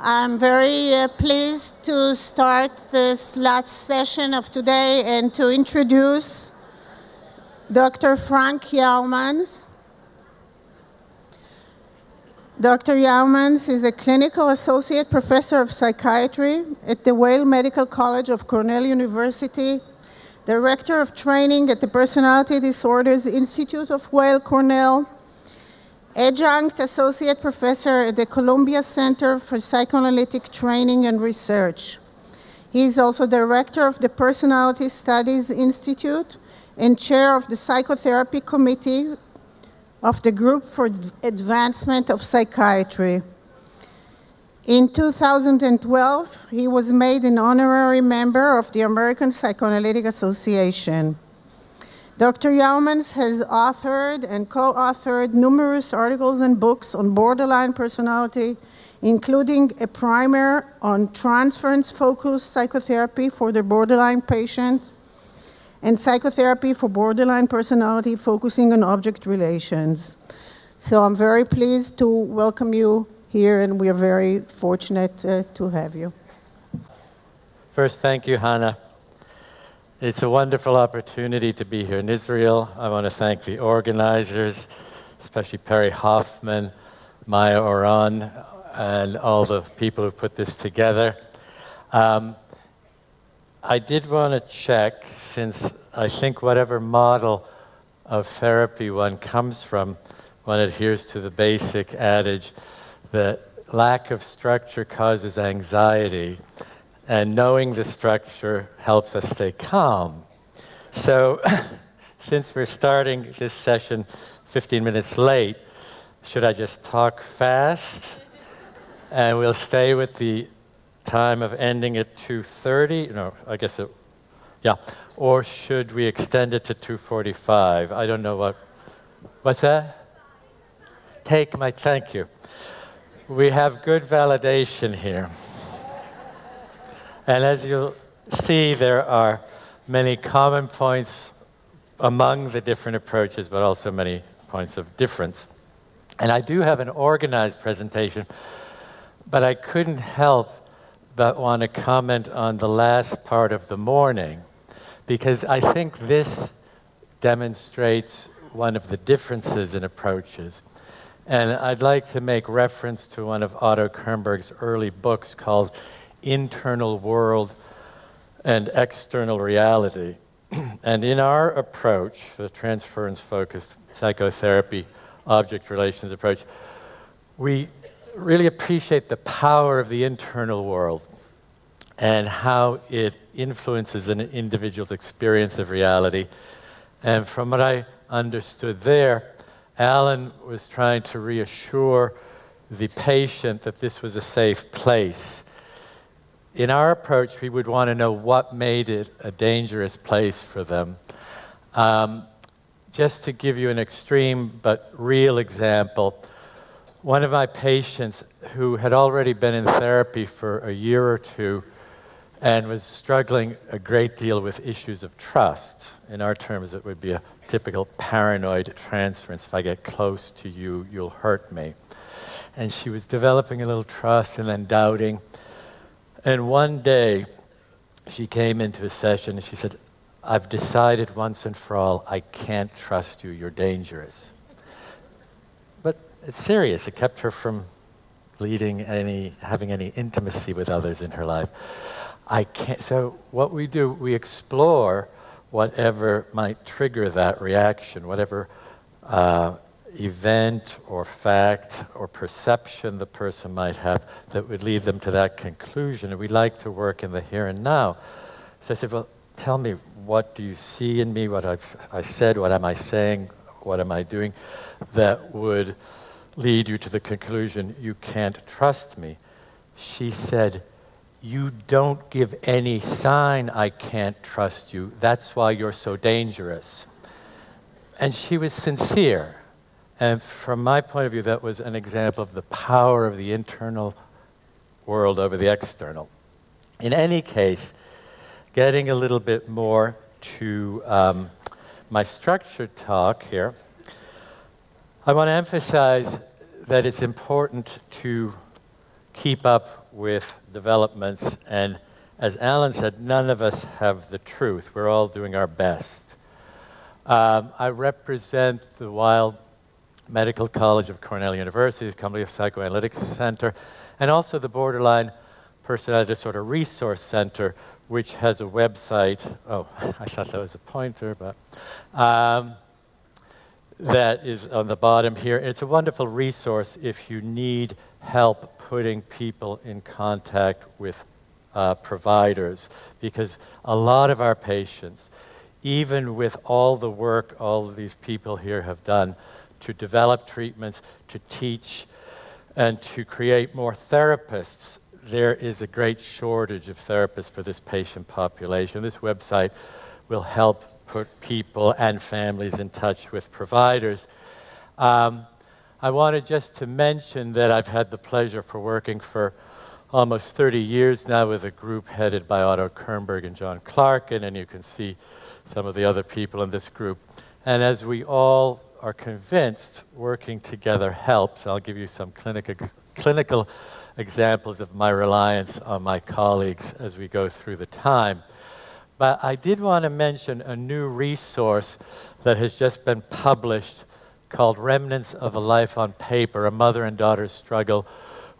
I'm very pleased to start this last session of today and to introduce Dr. Frank Yeomans. Dr. Yeomans is a clinical associate professor of psychiatry at the Wales Medical College of Cornell University, director of training at the Personality Disorders Institute of Wales, Cornell, adjunct associate professor at the Columbia Center for Psychoanalytic Training and Research. He is also director of the Personality Studies Institute and chair of the Psychotherapy Committee of the Group for Advancement of Psychiatry. In 2012, he was made an honorary member of the American Psychoanalytic Association. Dr. Yeomans has authored and co-authored numerous articles and books on borderline personality, including a primer on transference-focused psychotherapy for the borderline patient and psychotherapy for borderline personality focusing on object relations. So I'm very pleased to welcome you here, and we are very fortunate to have you. First, thank you, Hannah. It's a wonderful opportunity to be here in Israel. I want to thank the organizers, especially Perry Hoffman, Maya Oran, and all the people who put this together. I did want to check, since I think whatever model of therapy one comes from, one adheres to the basic adage that lack of structure causes anxiety, and knowing the structure helps us stay calm. So, since we're starting this session 15 minutes late, should I just talk fast? And we'll stay with the time of ending at 2:30? No, I guess yeah. Or should we extend it to 2:45? I don't know what's that? Thank you. We have good validation here. And as you'll see, there are many common points among the different approaches, but also many points of difference. And I do have an organized presentation, but I couldn't help but want to comment on the last part of the morning, because I think this demonstrates one of the differences in approaches. And I'd like to make reference to one of Otto Kernberg's early books called Internal World and External Reality. And in our approach, the transference-focused psychotherapy object relations approach, we really appreciate the power of the internal world and how it influences an individual's experience of reality. And from what I understood there, Alan was trying to reassure the patient that this was a safe place. In our approach, we would want to know what made it a dangerous place for them. Just to give you an extreme but real example, one of my patients who had already been in therapy for a year or two and was struggling a great deal with issues of trust. In our terms, it would be a typical paranoid transference. If I get close to you, you'll hurt me. And she was developing a little trust and then doubting. And one day, she came into a session and she said, "I've decided once and for all, I can't trust you, you're dangerous." But it's serious. It kept her from having any intimacy with others in her life. So what we do, we explore whatever might trigger that reaction, whatever event or fact or perception the person might have that would lead them to that conclusion. And we like to work in the here and now. So I said, well, tell me, what do you see in me? What I said, what am I saying? What am I doing that would lead you to the conclusion you can't trust me? She said, "You don't give any sign I can't trust you. That's why you're so dangerous." And she was sincere. And from my point of view, that was an example of the power of the internal world over the external. In any case, getting a little bit more to my structured talk here, I want to emphasize that it's important to keep up with developments. And as Alan said, none of us have the truth. We're all doing our best. I represent the Weill Medical College of Cornell University, the Columbia Psychoanalytic Center, and also the Borderline Personality Disorder Resource Center, which has a website. Oh, I thought that was a pointer, but that is on the bottom here. It's a wonderful resource if you need help putting people in contact with providers, because a lot of our patients, even with all the work all of these people here have done to develop treatments, to teach, and to create more therapists, there is a great shortage of therapists for this patient population. This website will help put people and families in touch with providers. I wanted just to mention that I've had the pleasure for working for almost 30 years now with a group headed by Otto Kernberg and John Clarkin, and you can see some of the other people in this group. And as we all are convinced, working together helps. I'll give you some clinical examples of my reliance on my colleagues as we go through the time. But I did want to mention a new resource that has just been published called Remnants of a Life on Paper, A Mother and Daughter's Struggle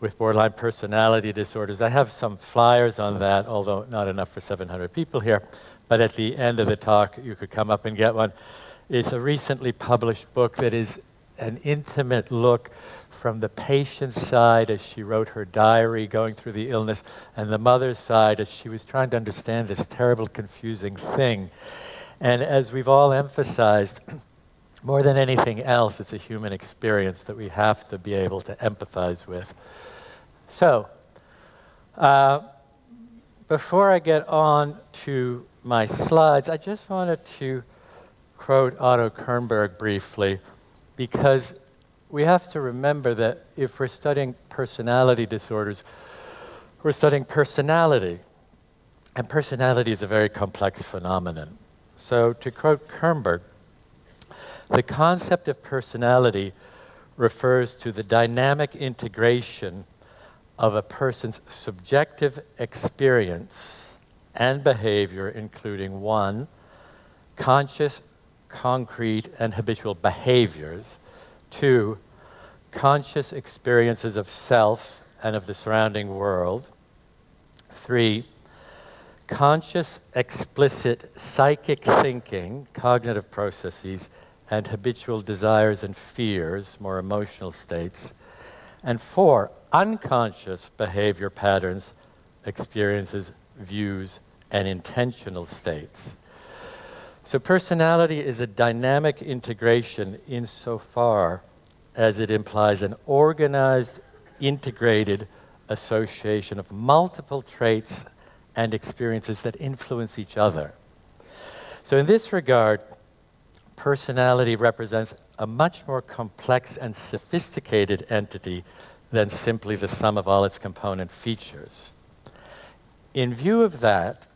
with Borderline Personality Disorders. I have some flyers on that, although not enough for 700 people here. But at the end of the talk, you could come up and get one. It's a recently published book that is an intimate look from the patient's side as she wrote her diary going through the illness, and the mother's side as she was trying to understand this terrible, confusing thing. And as we've all emphasized, more than anything else, it's a human experience that we have to be able to empathize with. So, before I get on to my slides, I just wanted to quote Otto Kernberg briefly, because we have to remember that if we're studying personality disorders, we're studying personality. And personality is a very complex phenomenon. So to quote Kernberg, the concept of personality refers to the dynamic integration of a person's subjective experience and behavior, including 1, conscious, concrete, and habitual behaviors, 2, conscious experiences of self and of the surrounding world, 3, conscious, explicit psychic thinking, cognitive processes, and habitual desires and fears, more emotional states, and 4, unconscious behavior patterns, experiences, views, and intentional states. So personality is a dynamic integration insofar as it implies an organized, integrated association of multiple traits and experiences that influence each other. So in this regard, personality represents a much more complex and sophisticated entity than simply the sum of all its component features. In view of that,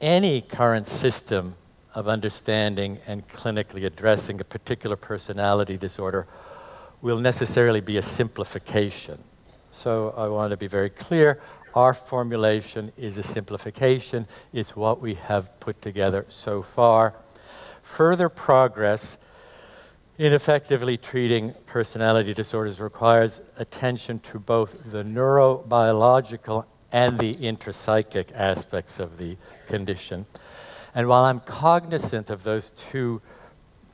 any current system of understanding and clinically addressing a particular personality disorder will necessarily be a simplification. So I want to be very clear, our formulation is a simplification. It's what we have put together so far. Further progress in effectively treating personality disorders requires attention to both the neurobiological and the intrapsychic aspects of the condition. And while I'm cognizant of those two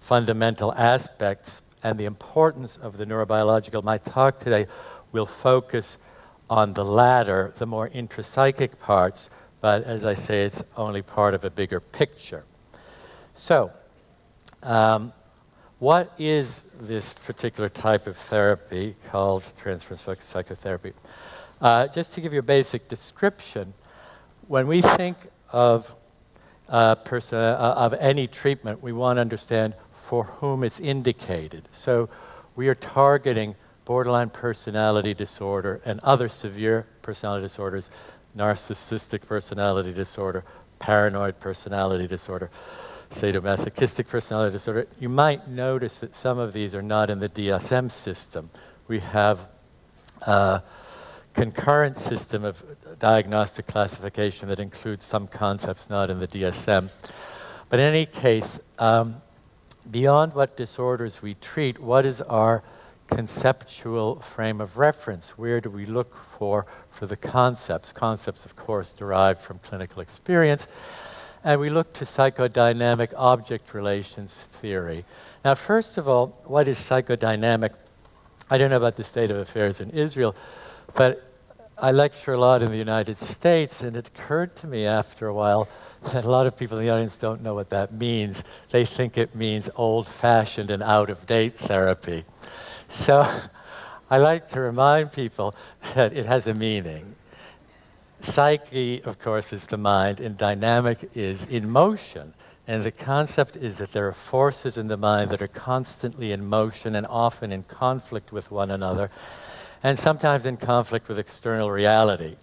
fundamental aspects and the importance of the neurobiological, my talk today will focus on the latter, the more intrapsychic parts, but as I say, it's only part of a bigger picture. So, what is this particular type of therapy called transference-focused psychotherapy? Just to give you a basic description, when we think of any treatment, we want to understand for whom it's indicated. So we are targeting borderline personality disorder and other severe personality disorders, narcissistic personality disorder, paranoid personality disorder, sadomasochistic personality disorder. You might notice that some of these are not in the DSM system. We have concurrent system of diagnostic classification that includes some concepts not in the DSM. But in any case, beyond what disorders we treat, what is our conceptual frame of reference? Where do we look for the concepts? Concepts, of course, derived from clinical experience. And we look to psychodynamic object relations theory. Now, first of all, what is psychodynamic? I don't know about the state of affairs in Israel, but I lecture a lot in the United States, and it occurred to me after a while that a lot of people in the audience don't know what that means. They think it means old-fashioned and out-of-date therapy. So I like to remind people that it has a meaning. Psyche, of course, is the mind, and dynamic is in motion. And the concept is that there are forces in the mind that are constantly in motion and often in conflict with one another, and sometimes in conflict with external reality.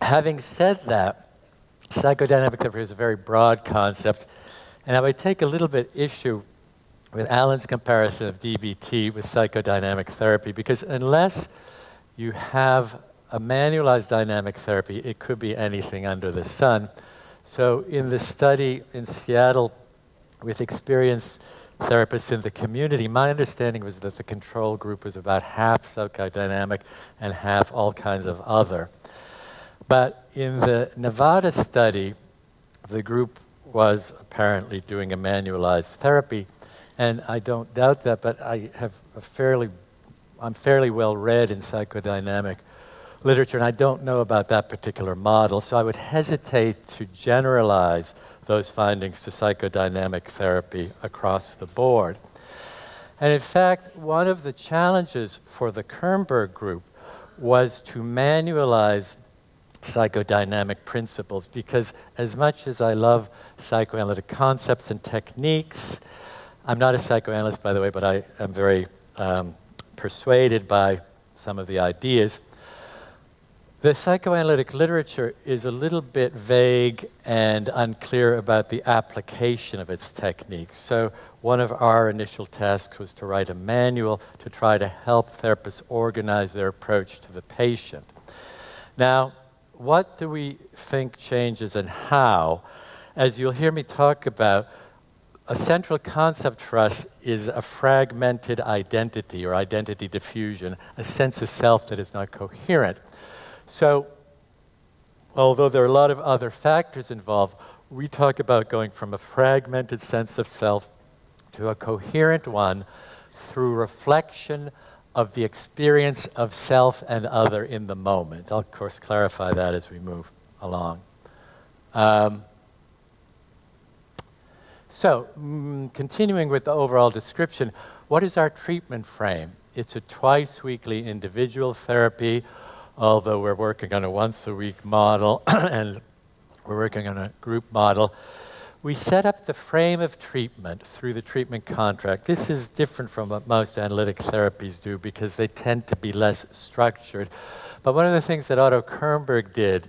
Having said that, psychodynamic therapy is a very broad concept, and I would take a little bit issue with Alan's comparison of DBT with psychodynamic therapy, because unless you have a manualized dynamic therapy, it could be anything under the sun. So in the study in Seattle with experienced therapists in the community, my understanding was that the control group was about half psychodynamic and half all kinds of other. But in the Nevada study, the group was apparently doing a manualized therapy, and I don't doubt that, but I have I'm fairly well read in psychodynamic literature, and I don't know about that particular model, so I would hesitate to generalize those findings to psychodynamic therapy across the board. And in fact, one of the challenges for the Kernberg group was to manualize psychodynamic principles, because as much as I love psychoanalytic concepts and techniques, I'm not a psychoanalyst, by the way, but I am very persuaded by some of the ideas. The psychoanalytic literature is a little bit vague and unclear about the application of its techniques. So one of our initial tasks was to write a manual to try to help therapists organize their approach to the patient. Now, what do we think changes and how? As you'll hear me talk about, a central concept for us is a fragmented identity or identity diffusion, a sense of self that is not coherent. So, although there are a lot of other factors involved, we talk about going from a fragmented sense of self to a coherent one through reflection of the experience of self and other in the moment. I'll, of course, clarify that as we move along. Continuing with the overall description, what is our treatment frame? It's a twice-weekly individual therapy, although we're working on a once-a-week model and we're working on a group model. We set up the frame of treatment through the treatment contract. This is different from what most analytic therapies do because they tend to be less structured. But one of the things that Otto Kernberg did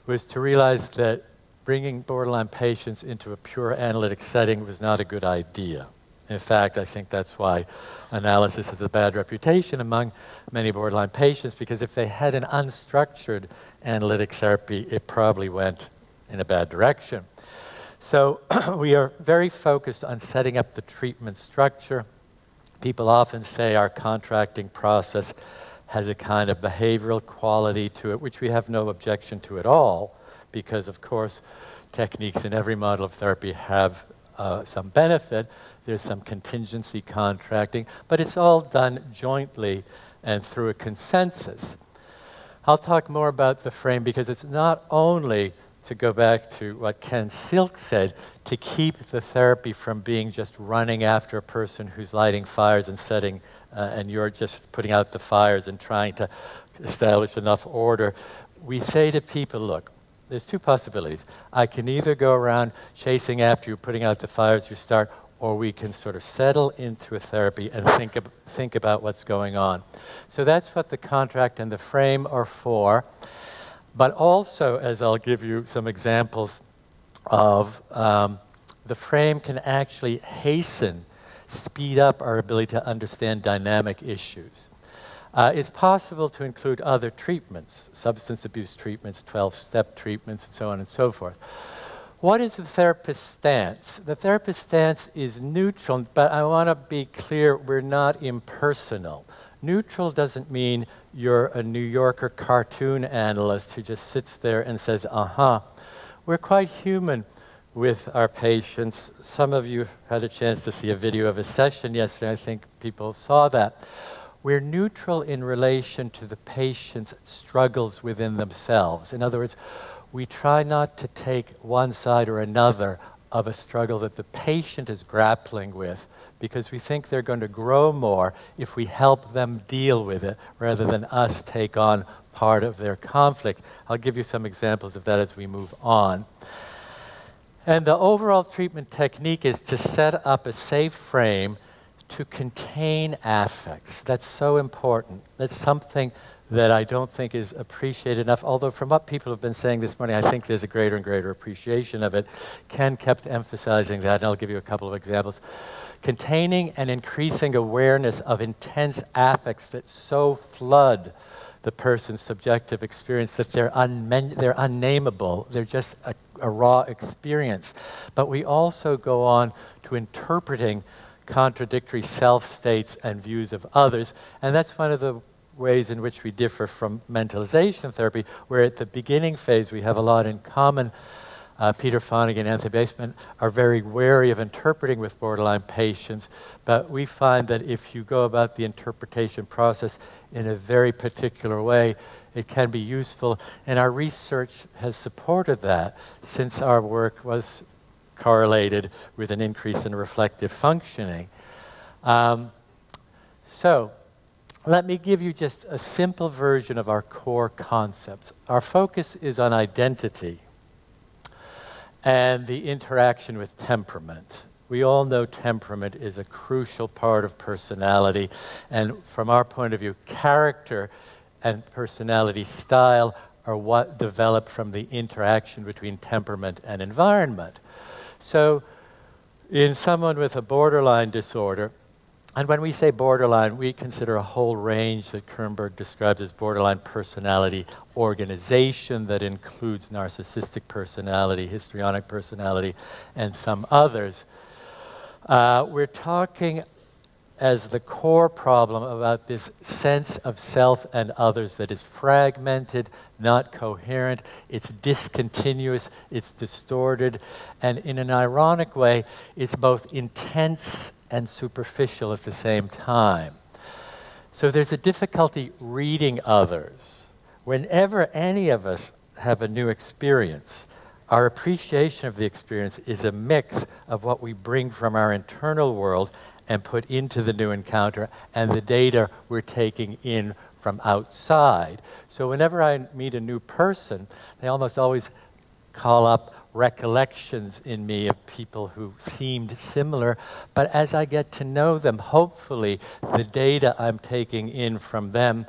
was to realize that bringing borderline patients into a pure analytic setting was not a good idea. In fact, I think that's why analysis has a bad reputation among many borderline patients, because if they had an unstructured analytic therapy, it probably went in a bad direction. So we are very focused on setting up the treatment structure. People often say our contracting process has a kind of behavioral quality to it, which we have no objection to at all, because of course techniques in every model of therapy have some benefit. There's some contingency contracting, but it's all done jointly and through a consensus. I'll talk more about the frame because it's not only, to go back to what Ken Silk said, to keep the therapy from being just running after a person who's lighting fires and setting, and you're just putting out the fires and trying to establish enough order. We say to people, look, there's two possibilities. I can either go around chasing after you, putting out the fires you start, or we can sort of settle into a therapy and think about what's going on. So that's what the contract and the frame are for. But also, as I'll give you some examples of, the frame can actually hasten, speed up our ability to understand dynamic issues. It's possible to include other treatments, substance abuse treatments, 12-step treatments, and so on and so forth. What is the therapist's stance? The therapist's stance is neutral, but I want to be clear, we're not impersonal. Neutral doesn't mean you're a New Yorker cartoon analyst who just sits there and says, uh-huh. We're quite human with our patients. Some of you had a chance to see a video of a session yesterday. I think people saw that. We're neutral in relation to the patient's struggles within themselves. In other words, we try not to take one side or another of a struggle that the patient is grappling with, because we think they're going to grow more if we help them deal with it rather than us take on part of their conflict. I'll give you some examples of that as we move on. And the overall treatment technique is to set up a safe frame to contain affects. That's so important. That's something that I don't think is appreciated enough, although from what people have been saying this morning, I think there's a greater and greater appreciation of it. Ken kept emphasizing that, and I'll give you a couple of examples. Containing and increasing awareness of intense affects that so flood the person's subjective experience that they're unnameable. They're just a raw experience. But we also go on to interpreting contradictory self-states and views of others, and that's one of the ways in which we differ from mentalization therapy, where at the beginning phase we have a lot in common. Peter Fonig and Anthony Baseman are very wary of interpreting with borderline patients, but we find that if you go about the interpretation process in a very particular way, it can be useful, and our research has supported that since our work was correlated with an increase in reflective functioning. So let me give you just a simple version of our core concepts. Our focus is on identity and the interaction with temperament. We all know temperament is a crucial part of personality, and from our point of view, character and personality style are what develop from the interaction between temperament and environment. So in someone with a borderline disorder, and when we say borderline, we consider a whole range that Kernberg describes as borderline personality organization that includes narcissistic personality, histrionic personality, and some others. We're talking as the core problem about this sense of self and others that is fragmented, not coherent, it's discontinuous, it's distorted, and in an ironic way, it's both intense and superficial at the same time. So there's a difficulty reading others. Whenever any of us have a new experience, our appreciation of the experience is a mix of what we bring from our internal world and put into the new encounter, and the data we're taking in from outside. So whenever I meet a new person, they almost always call up recollections in me of people who seemed similar, but as I get to know them, hopefully the data I'm taking in from them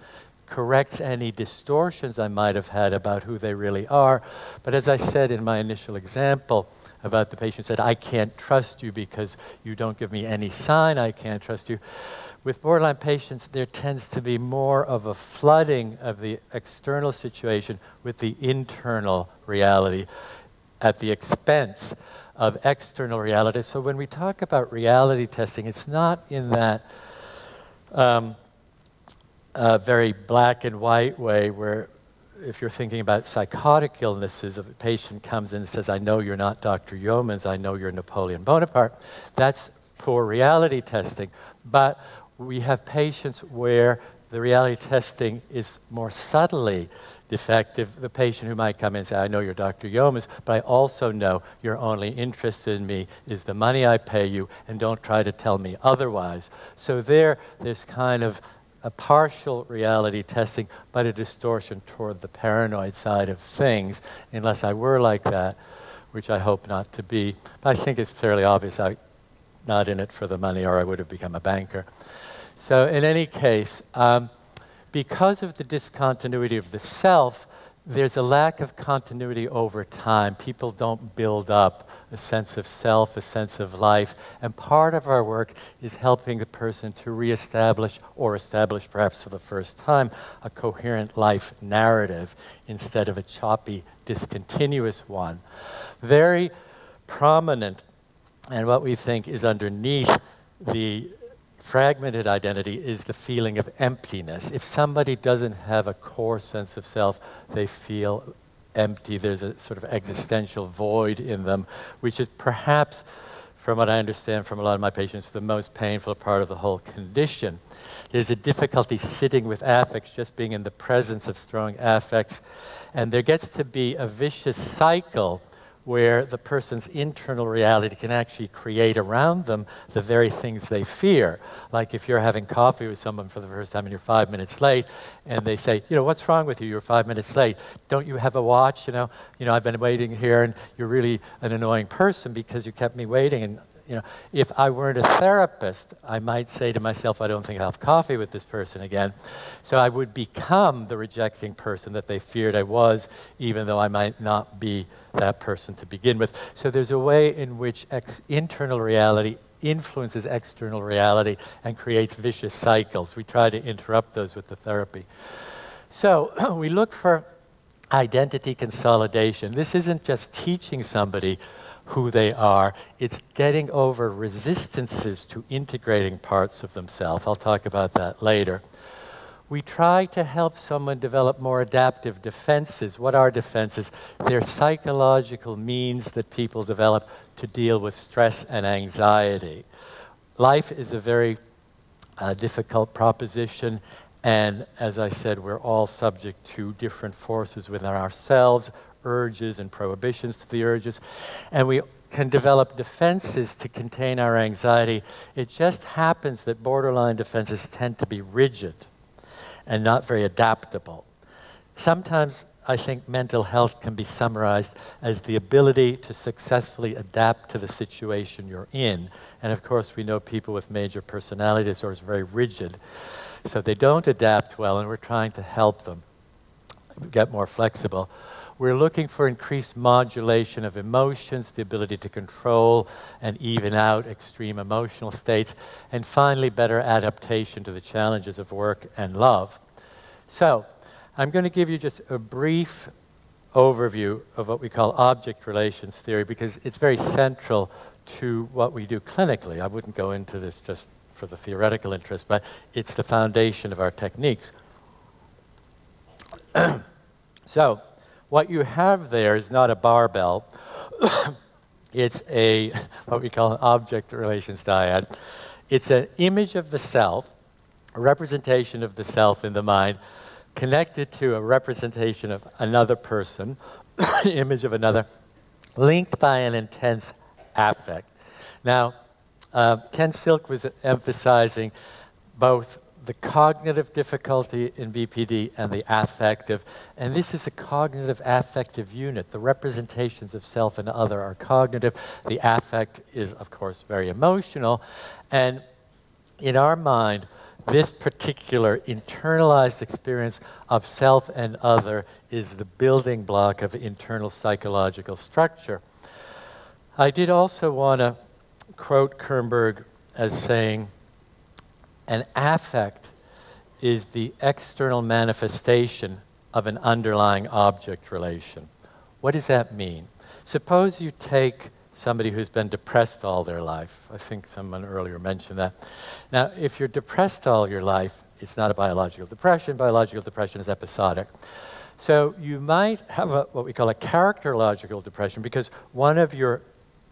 corrects any distortions I might have had about who they really are. But as I said in my initial example about the patient who said, I can't trust you because you don't give me any sign I can't trust you. With borderline patients, there tends to be more of a flooding of the external situation with the internal reality at the expense of external reality. So when we talk about reality testing, it's not in that very black and white way where if you're thinking about psychotic illnesses, if a patient comes in and says, I know you're not Dr. Yeomans, I know you're Napoleon Bonaparte, that's poor reality testing. But we have patients where the reality testing is more subtly defective. The patient who might come in and say, I know you're Dr. Yeomans, but I also know your only interest in me is the money I pay you, and don't try to tell me otherwise. So there's kind of a partial reality testing, but a distortion toward the paranoid side of things, unless I were like that, which I hope not to be. But I think it's fairly obvious I'm not in it for the money, or I would have become a banker. So in any case, because of the discontinuity of the self, there's a lack of continuity over time. People don't build up a sense of self, a sense of life. And part of our work is helping the person to reestablish, or establish perhaps for the first time, a coherent life narrative instead of a choppy, discontinuous one. Very prominent, and what we think is underneath the fragmented identity, is the feeling of emptiness. If somebody doesn't have a core sense of self, they feel empty. There's a sort of existential void in them, which is perhaps, from what I understand from a lot of my patients, the most painful part of the whole condition. There's a difficulty sitting with affects, just being in the presence of strong affects, and there gets to be a vicious cycle where the person's internal reality can actually create around them the very things they fear. Like if you're having coffee with someone for the first time and you're 5 minutes late, and they say, you know, what's wrong with you? You're 5 minutes late. Don't you have a watch? You know, I've been waiting here, and you're really an annoying person because you kept me waiting. And you know, if I weren't a therapist, I might say to myself, I don't think I'll have coffee with this person again. So I would become the rejecting person that they feared I was, even though I might not be that person to begin with. So there's a way in which internal reality influences external reality and creates vicious cycles. We try to interrupt those with the therapy. So we look for identity consolidation. This isn't just teaching somebody who they are, it's getting over resistances to integrating parts of themselves. I'll talk about that later. We try to help someone develop more adaptive defenses. What are defenses? They're psychological means that people develop to deal with stress and anxiety. Life is a very difficult proposition, and as I said, we're all subject to different forces within ourselves, urges and prohibitions to the urges, and we can develop defenses to contain our anxiety. It just happens that borderline defenses tend to be rigid and not very adaptable. Sometimes I think mental health can be summarized as the ability to successfully adapt to the situation you're in. And of course, we know people with major personality disorders are very rigid, so they don't adapt well, and we're trying to help them get more flexible. We're looking for increased modulation of emotions, the ability to control and even out extreme emotional states, and finally, better adaptation to the challenges of work and love. So, I'm going to give you just a brief overview of what we call object relations theory, because it's very central to what we do clinically. I wouldn't go into this just for the theoretical interest, but it's the foundation of our techniques. So, what you have there is not a barbell. It's what we call an object relations dyad. It's an image of the self, a representation of the self in the mind, connected to a representation of another person, image of another, linked by an intense affect. Now, Ken Silk was emphasizing both the cognitive difficulty in BPD and the affective, and this is a cognitive affective unit. The representations of self and other are cognitive. The affect is, of course, very emotional, and in our mind, this particular internalized experience of self and other is the building block of internal psychological structure. I did also want to quote Kernberg as saying, an affect is the external manifestation of an underlying object relation. What does that mean? Suppose you take somebody who's been depressed all their life. I think someone earlier mentioned that. Now, if you're depressed all your life, it's not a biological depression. Biological depression is episodic. So you might have what we call a characterological depression, because one of your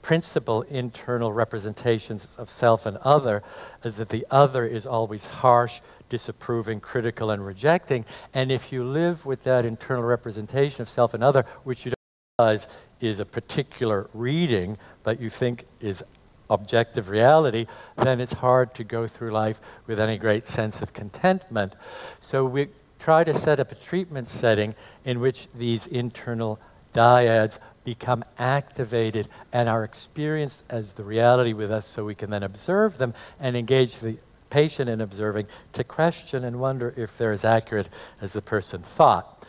principal internal representations of self and other is that the other is always harsh, disapproving, critical, and rejecting. And if you live with that internal representation of self and other, which you don't realize is a particular reading, but you think is objective reality, then it's hard to go through life with any great sense of contentment. So we try to set up a treatment setting in which these internal dyads become activated and are experienced as the reality with us, so we can then observe them and engage the patient in observing to question and wonder if they're as accurate as the person thought.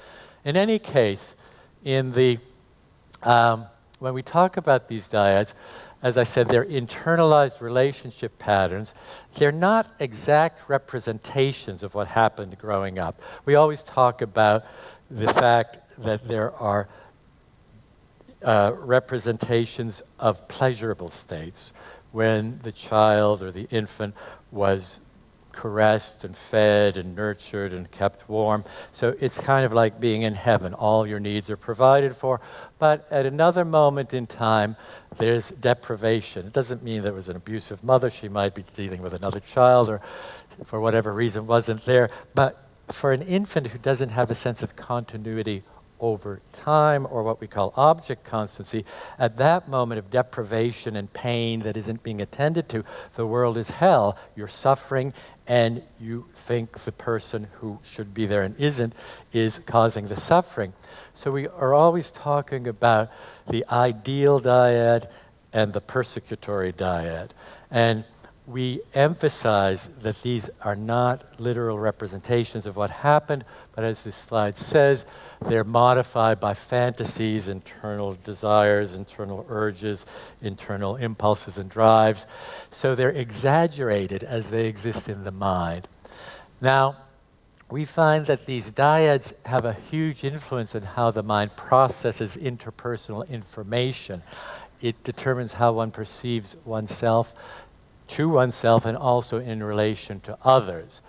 In any case, in the, when we talk about these dyads, as I said, they're internalized relationship patterns. They're not exact representations of what happened growing up. We always talk about the fact that there are representations of pleasurable states when the child or the infant was caressed and fed and nurtured and kept warm. So it's kind of like being in heaven. All your needs are provided for. But at another moment in time, there's deprivation. It doesn't mean there was an abusive mother. She might be dealing with another child or for whatever reason wasn't there. But for an infant who doesn't have the sense of continuity over time, or what we call object constancy, at that moment of deprivation and pain that isn't being attended to, the world is hell. You're suffering, and you think the person who should be there and isn't is causing the suffering. So we are always talking about the ideal dyad and the persecutory dyad. And we emphasize that these are not literal representations of what happened, but as this slide says, they're modified by fantasies, internal desires, internal urges, internal impulses and drives. So they're exaggerated as they exist in the mind. Now, we find that these dyads have a huge influence on how the mind processes interpersonal information. It determines how one perceives oneself, to oneself, and also in relation to others.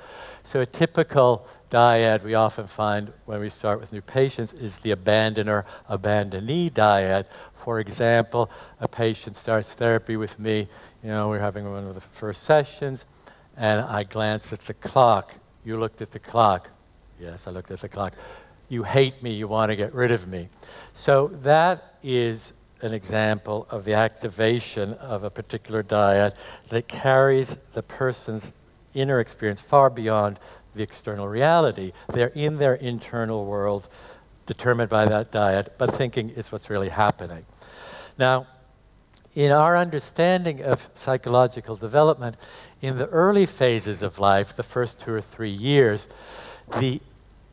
So a typical dyad we often find when we start with new patients is the abandoner, abandonee dyad. For example, a patient starts therapy with me, you know, we're having one of the first sessions, and I glance at the clock. You looked at the clock. Yes, I looked at the clock. You hate me, you want to get rid of me. So that is an example of the activation of a particular dyad that carries the person's inner experience far beyond the external reality. They're in their internal world, determined by that dyad, but thinking it's what's really happening. Now, in our understanding of psychological development, in the early phases of life, the first 2 or 3 years, the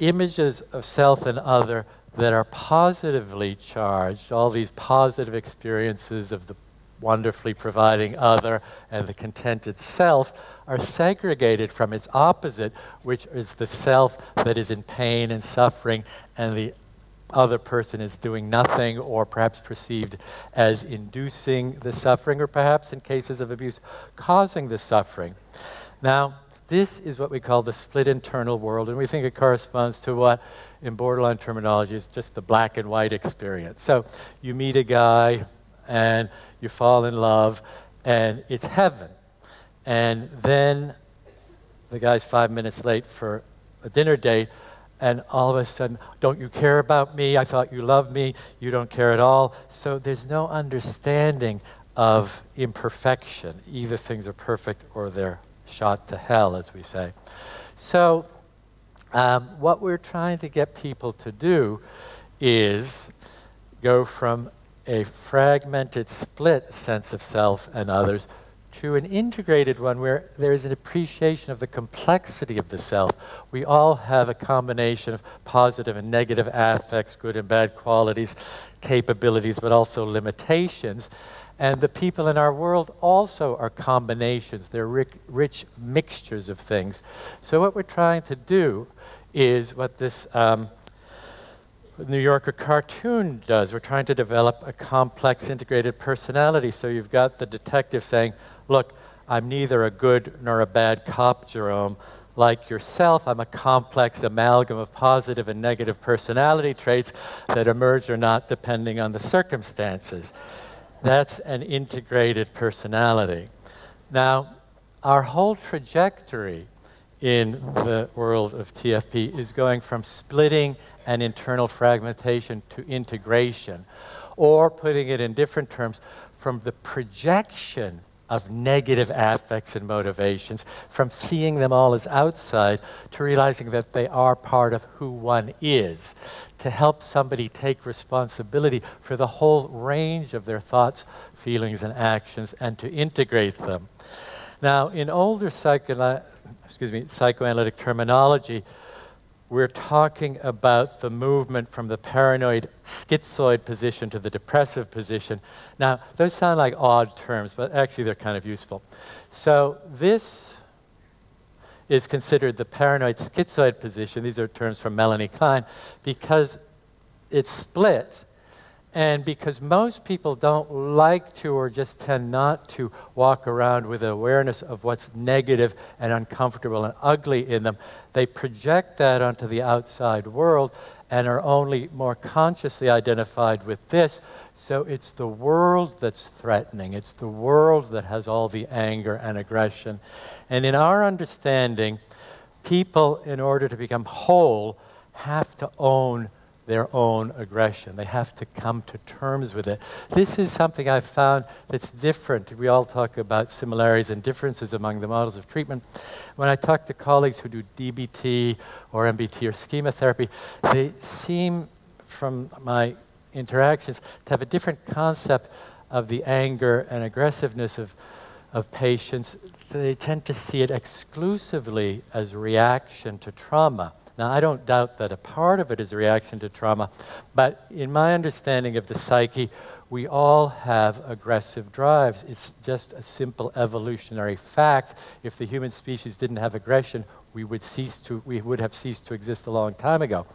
images of self and other that are positively charged, all these positive experiences of the wonderfully providing other and the contented self, are segregated from its opposite, which is the self that is in pain and suffering, and the other person is doing nothing, or perhaps perceived as inducing the suffering, or perhaps in cases of abuse, causing the suffering. Now, this is what we call the split internal world, and we think it corresponds to what, in borderline terminology, is just the black and white experience. So you meet a guy, and you fall in love, and it's heaven. And then the guy's 5 minutes late for a dinner date, and all of a sudden, don't you care about me? I thought you loved me. You don't care at all. So there's no understanding of imperfection. Either things are perfect or they're shot to hell, as we say. So what we're trying to get people to do is go from a fragmented, split sense of self and others to an integrated one where there is an appreciation of the complexity of the self. We all have a combination of positive and negative affects, good and bad qualities, capabilities, but also limitations. And the people in our world also are combinations. They're rich mixtures of things. So what we're trying to do is what this New Yorker cartoon does. We're trying to develop a complex integrated personality. So you've got the detective saying, look, I'm neither a good nor a bad cop, Jerome. Like yourself, I'm a complex amalgam of positive and negative personality traits that emerge or not depending on the circumstances. That's an integrated personality. Now, our whole trajectory in the world of TFP is going from splitting and internal fragmentation to integration, or putting it in different terms, from the projection of negative affects and motivations, from seeing them all as outside to realizing that they are part of who one is, to help somebody take responsibility for the whole range of their thoughts, feelings, and actions, and to integrate them. Now, in older psychoanalytic terminology, we're talking about the movement from the paranoid schizoid position to the depressive position. Now, those sound like odd terms, but actually they're kind of useful. So this is considered the paranoid schizoid position. These are terms from Melanie Klein, because it's split, and because most people don't like to or just tend not to walk around with awareness of what's negative and uncomfortable and ugly in them, they project that onto the outside world and are only more consciously identified with this. So it's the world that's threatening. It's the world that has all the anger and aggression. And in our understanding, people, in order to become whole, have to own their own aggression. They have to come to terms with it. This is something I've found that's different. We all talk about similarities and differences among the models of treatment. When I talk to colleagues who do DBT or MBT or schema therapy, they seem, from my interactions, to have a different concept of the anger and aggressiveness of patients. They tend to see it exclusively as a reaction to trauma. Now, I don't doubt that a part of it is a reaction to trauma, but in my understanding of the psyche, we all have aggressive drives. It's just a simple evolutionary fact. If the human species didn't have aggression, we would have ceased to exist a long time ago.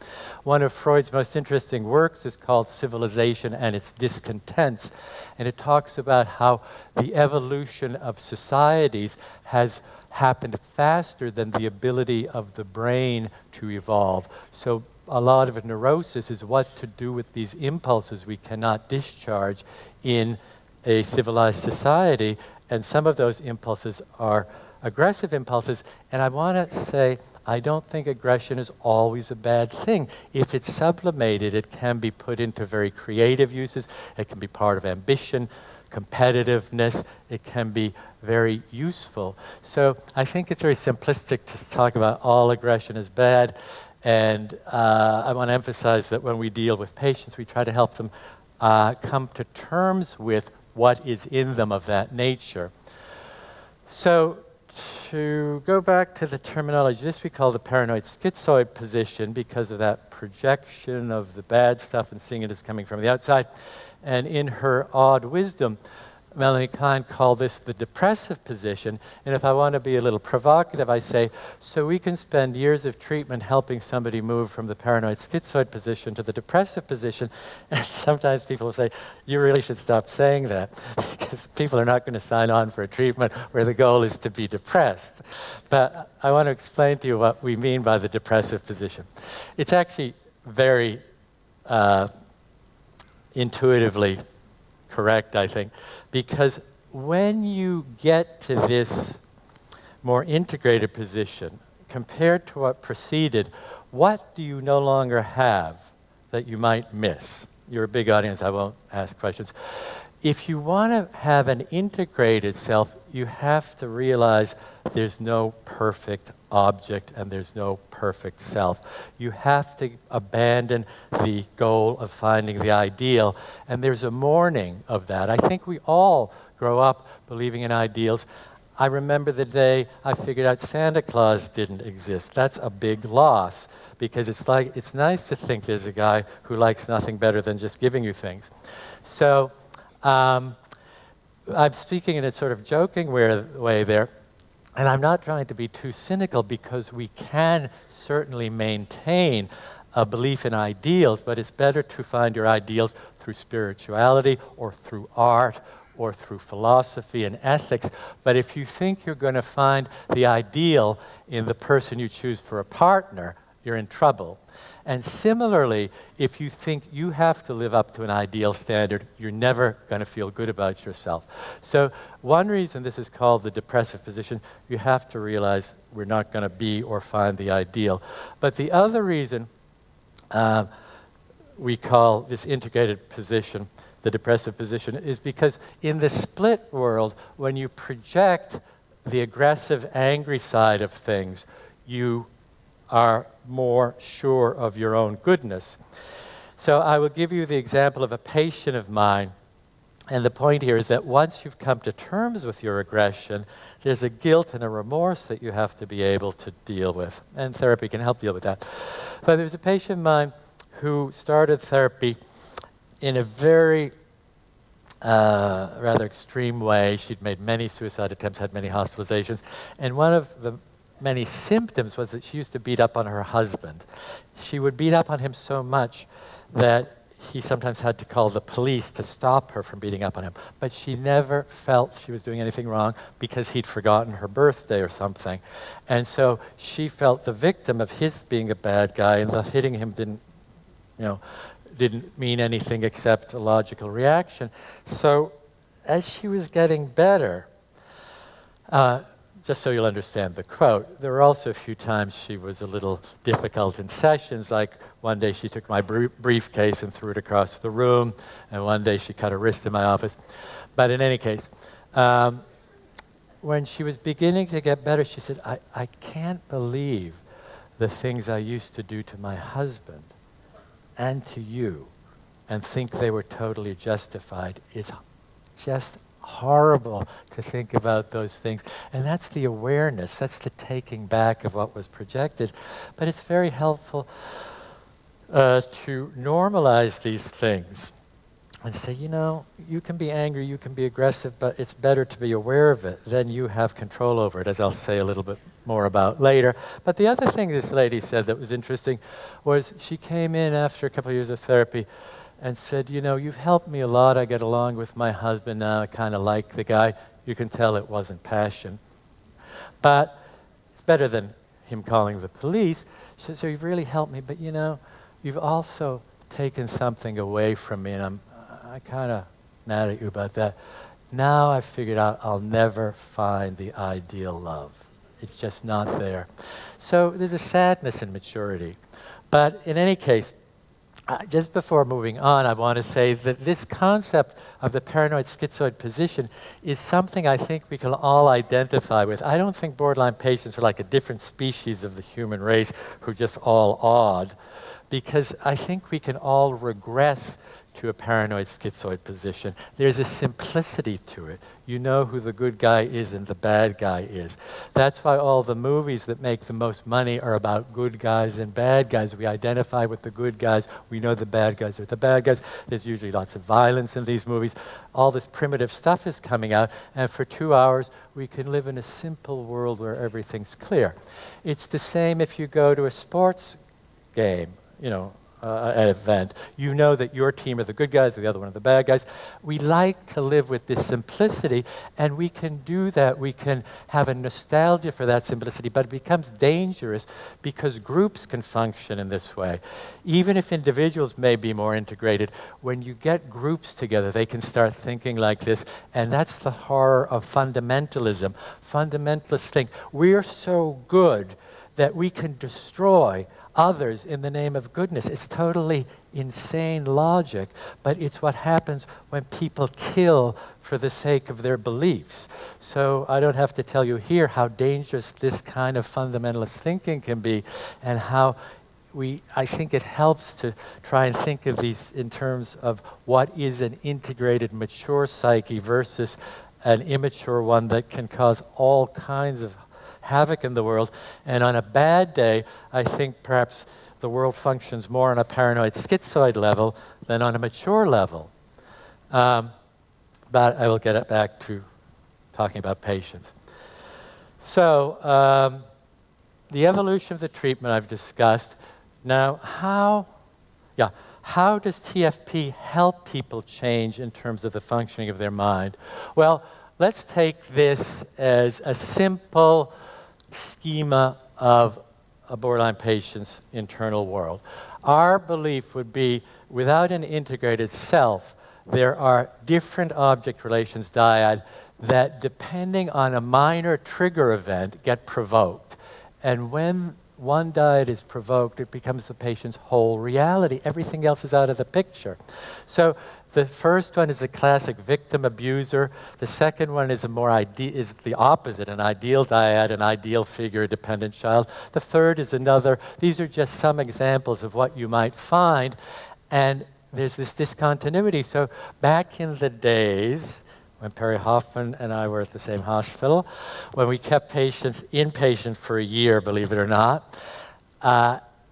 One of Freud's most interesting works is called Civilization and Its Discontents, and it talks about how the evolution of societies has happened faster than the ability of the brain to evolve. So a lot of neurosis is what to do with these impulses we cannot discharge in a civilized society, and some of those impulses are aggressive impulses. And I want to say, I don't think aggression is always a bad thing. If it's sublimated, it can be put into very creative uses. It can be part of ambition, competitiveness. It can be very useful. So I think it's very simplistic to talk about all aggression is bad. And I want to emphasize that when we deal with patients, we try to help them come to terms with what is in them of that nature. So to go back to the terminology, this we call the paranoid schizoid position because of that projection of the bad stuff and seeing it as coming from the outside. And in her odd wisdom, Melanie Klein called this the depressive position. And if I want to be a little provocative, I say, so we can spend years of treatment helping somebody move from the paranoid schizoid position to the depressive position. And sometimes people will say, you really should stop saying that, because people are not going to sign on for a treatment where the goal is to be depressed. But I want to explain to you what we mean by the depressive position. It's actually very intuitively correct, I think, because when you get to this more integrated position, compared to what preceded, what do you no longer have that you might miss? You're a big audience, I won't ask questions. If you want to have an integrated self, you have to realize there's no perfect object and there's no perfect self. You have to abandon the goal of finding the ideal, and there's a mourning of that. I think we all grow up believing in ideals. I remember the day I figured out Santa Claus didn't exist. That's a big loss, because it's nice to think there's a guy who likes nothing better than just giving you things. So I'm speaking in a sort of joking way there, and I'm not trying to be too cynical, because we can certainly maintain a belief in ideals, but it's better to find your ideals through spirituality or through art or through philosophy and ethics. But if you think you're going to find the ideal in the person you choose for a partner, you're in trouble. And similarly, if you think you have to live up to an ideal standard, you're never going to feel good about yourself. So one reason this is called the depressive position, you have to realize we're not going to be or find the ideal. But the other reason we call this integrated position the depressive position is because in the split world, when you project the aggressive, angry side of things, you are more sure of your own goodness. So I will give you the example of a patient of mine, and the point here is that once you've come to terms with your aggression, there's a guilt and a remorse that you have to be able to deal with, and therapy can help deal with that. But there was a patient of mine who started therapy in a very rather extreme way. She'd made many suicide attempts, had many hospitalizations, and one of the many symptoms was that she used to beat up on her husband. She would beat up on him so much that he sometimes had to call the police to stop her from beating up on him. But she never felt she was doing anything wrong because he'd forgotten her birthday or something. And so she felt the victim of his being a bad guy, and the hitting him didn't mean anything except a logical reaction. So as she was getting better, just so you'll understand the quote, there were also a few times she was a little difficult in sessions, like one day she took my briefcase and threw it across the room, and one day she cut her wrist in my office. But in any case, when she was beginning to get better, she said, I can't believe the things I used to do to my husband and to you and think they were totally justified. It's just horrible to think about those things. And that's the awareness, that's the taking back of what was projected. But it's very helpful to normalize these things and say, you can be angry, you can be aggressive, but it's better to be aware of it. Then you have control over it, as I'll say a little bit more about later. But the other thing this lady said that was interesting was she came in after a couple of years of therapy and said, you've helped me a lot. I get along with my husband now. I kind of like the guy. You can tell it wasn't passion. But it's better than him calling the police. She said, so you've really helped me, but you've also taken something away from me, and I'm kind of mad at you about that. Now I've figured out I'll never find the ideal love. It's just not there. So there's a sadness in maturity. But in any case, just before moving on, I want to say that this concept of the paranoid schizoid position is something I think we can all identify with. I don't think borderline patients are like a different species of the human race who are just all odd, because I think we can all regress to a paranoid schizoid position. There's a simplicity to it. You know who the good guy is and the bad guy is. That's why all the movies that make the most money are about good guys and bad guys. We identify with the good guys. We know the bad guys are the bad guys. There's usually lots of violence in these movies. All this primitive stuff is coming out, and for 2 hours we can live in a simple world where everything's clear. It's the same if you go to a sports game, an event. You know that your team are the good guys, the other one are the bad guys. We like to live with this simplicity, and we can do that. We can have a nostalgia for that simplicity, but it becomes dangerous because groups can function in this way. Even if individuals may be more integrated, when you get groups together, they can start thinking like this, and that's the horror of fundamentalism. Fundamentalists think we're so good that we can destroy others in the name of goodness. It's totally insane logic, but it's what happens when people kill for the sake of their beliefs. So I don't have to tell you here how dangerous this kind of fundamentalist thinking can be, and how I think it helps to try and think of these in terms of what is an integrated, mature psyche versus an immature one that can cause all kinds of havoc in the world. And on a bad day, I think perhaps the world functions more on a paranoid schizoid level than on a mature level. But I will get back to talking about patients. So the evolution of the treatment I've discussed. Now, how does TFP help people change in terms of the functioning of their mind? Well, let's take this as a simple schema of a borderline patient's internal world. Our belief would be, without an integrated self, there are different object relations dyad that, depending on a minor trigger event, get provoked. And when one dyad is provoked, it becomes the patient's whole reality. Everything else is out of the picture. So the first one is a classic victim abuser. The second one is is the opposite, an ideal dyad, an ideal figure, a dependent child. The third is another. These are just some examples of what you might find. And there's this discontinuity. So back in the days when Perry Hoffman and I were at the same hospital, when we kept patients inpatient for a year, believe it or not.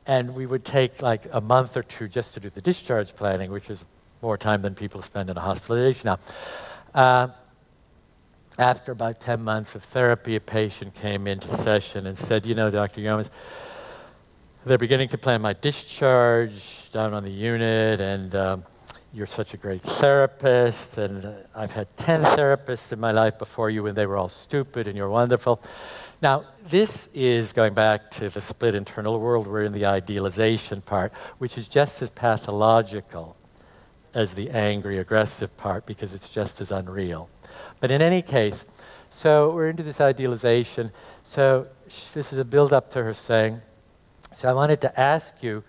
And we would take like a month or two just to do the discharge planning, which is more time than people spend in a hospitalization now. After about 10 months of therapy, a patient came into session and said, you know, Dr. Yeomans, they're beginning to plan my discharge down on the unit, and you're such a great therapist, and I've had 10 therapists in my life before you, and they were all stupid, and you're wonderful. Now, this is going back to the split internal world. We're in the idealization part, which is just as pathological as the angry, aggressive part, because it's just as unreal. But in any case, so we're into this idealization. So this is a build-up to her saying, so I wanted to ask you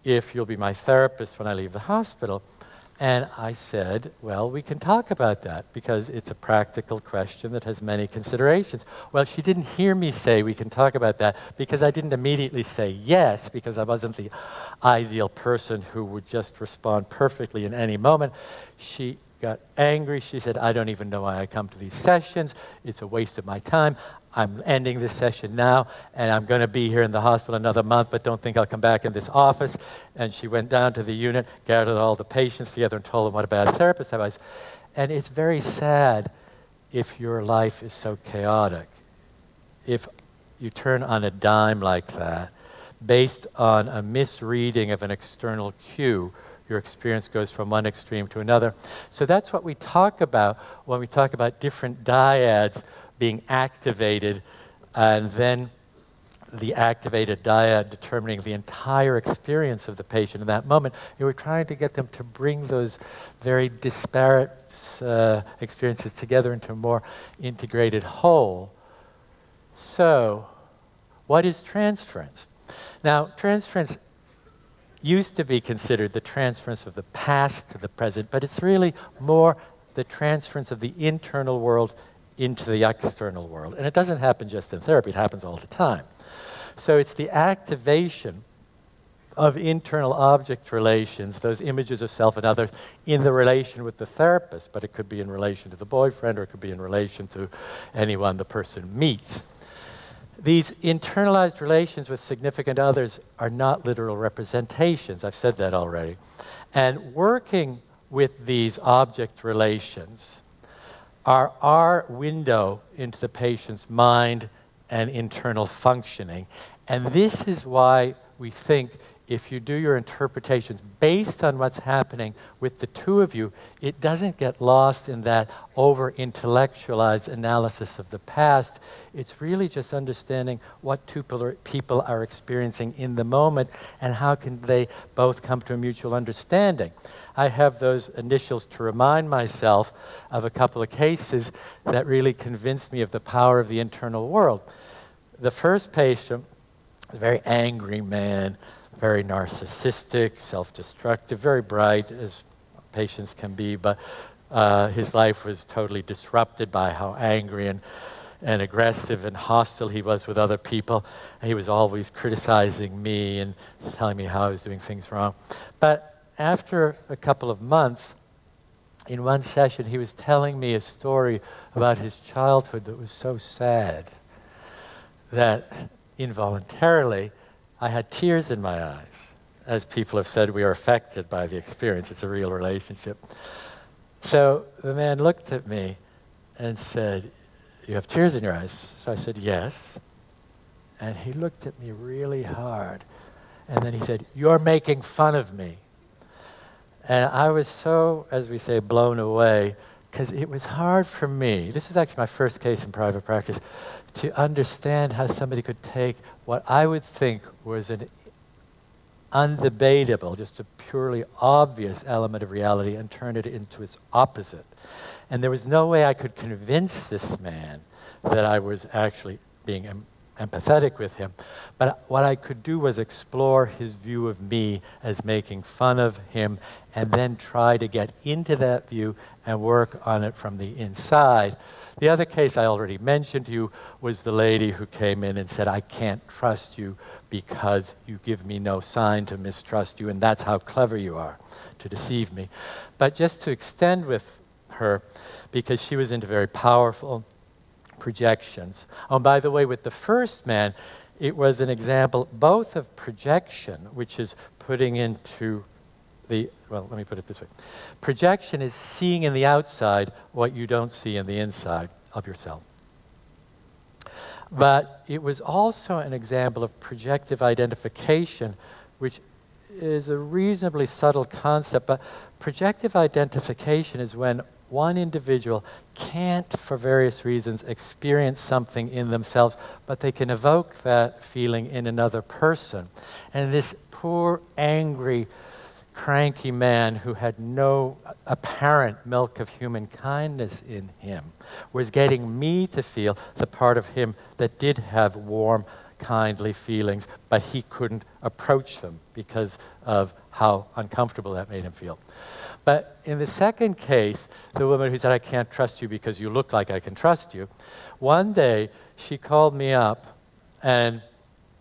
if you'll be my therapist when I leave the hospital. And I said, well, we can talk about that because it's a practical question that has many considerations. Well, she didn't hear me say we can talk about that because I didn't immediately say yes, because I wasn't the ideal person who would just respond perfectly in any moment. She got angry. She said, I don't even know why I come to these sessions. It's a waste of my time. I'm ending this session now, and I'm going to be here in the hospital another month, but don't think I'll come back in this office. And she went down to the unit, gathered all the patients together, and told them what a bad therapist I was. And it's very sad if your life is so chaotic. If you turn on a dime like that, based on a misreading of an external cue, your experience goes from one extreme to another. So that's what we talk about when we talk about different dyads being activated, and then the activated dyad determining the entire experience of the patient in that moment. You were trying to get them to bring those very disparate experiences together into a more integrated whole. So, what is transference? Now, transference used to be considered the transference of the past to the present, but it's really more the transference of the internal world into the external world. And it doesn't happen just in therapy, it happens all the time. So it's the activation of internal object relations, those images of self and others, in the relation with the therapist, but it could be in relation to the boyfriend, or it could be in relation to anyone the person meets. These internalized relations with significant others are not literal representations. I've said that already. And working with these object relations are our window into the patient's mind and internal functioning. And this is why we think if you do your interpretations based on what's happening with the two of you, it doesn't get lost in that over-intellectualized analysis of the past. It's really just understanding what two people are experiencing in the moment and how can they both come to a mutual understanding. I have those initials to remind myself of a couple of cases that really convinced me of the power of the internal world. The first patient, a very angry man, very narcissistic, self-destructive, very bright, as patients can be, but his life was totally disrupted by how angry and aggressive and hostile he was with other people. He was always criticizing me and telling me how I was doing things wrong. But after a couple of months, in one session, he was telling me a story about his childhood that was so sad that involuntarily I had tears in my eyes. As people have said, we are affected by the experience. It's a real relationship. So the man looked at me and said, you have tears in your eyes? So I said, yes. And he looked at me really hard. And then he said, you're making fun of me. And I was so, as we say, blown away, because it was hard for me. This was actually my first case in private practice, to understand how somebody could take what I would think was an undebatable, just a purely obvious element of reality and turn it into its opposite. And there was no way I could convince this man that I was actually being empathetic with him. But what I could do was explore his view of me as making fun of him and then try to get into that view and work on it from the inside. The other case I already mentioned to you was the lady who came in and said, I can't trust you because you give me no sign to mistrust you, and that's how clever you are to deceive me. But just to extend with her because she was into very powerful projections. Oh, by the way, with the first man, it was an example both of projection, which is putting into the, well, let me put it this way. Projection is seeing in the outside what you don't see in the inside of yourself. But it was also an example of projective identification, which is a reasonably subtle concept, but projective identification is when one individual can't, for various reasons, experience something in themselves, but they can evoke that feeling in another person. And this poor, angry, cranky man who had no apparent milk of human kindness in him was getting me to feel the part of him that did have warm, kindly feelings, but he couldn't approach them because of how uncomfortable that made him feel. But in the second case, the woman who said, I can't trust you because you look like I can trust you, one day she called me up and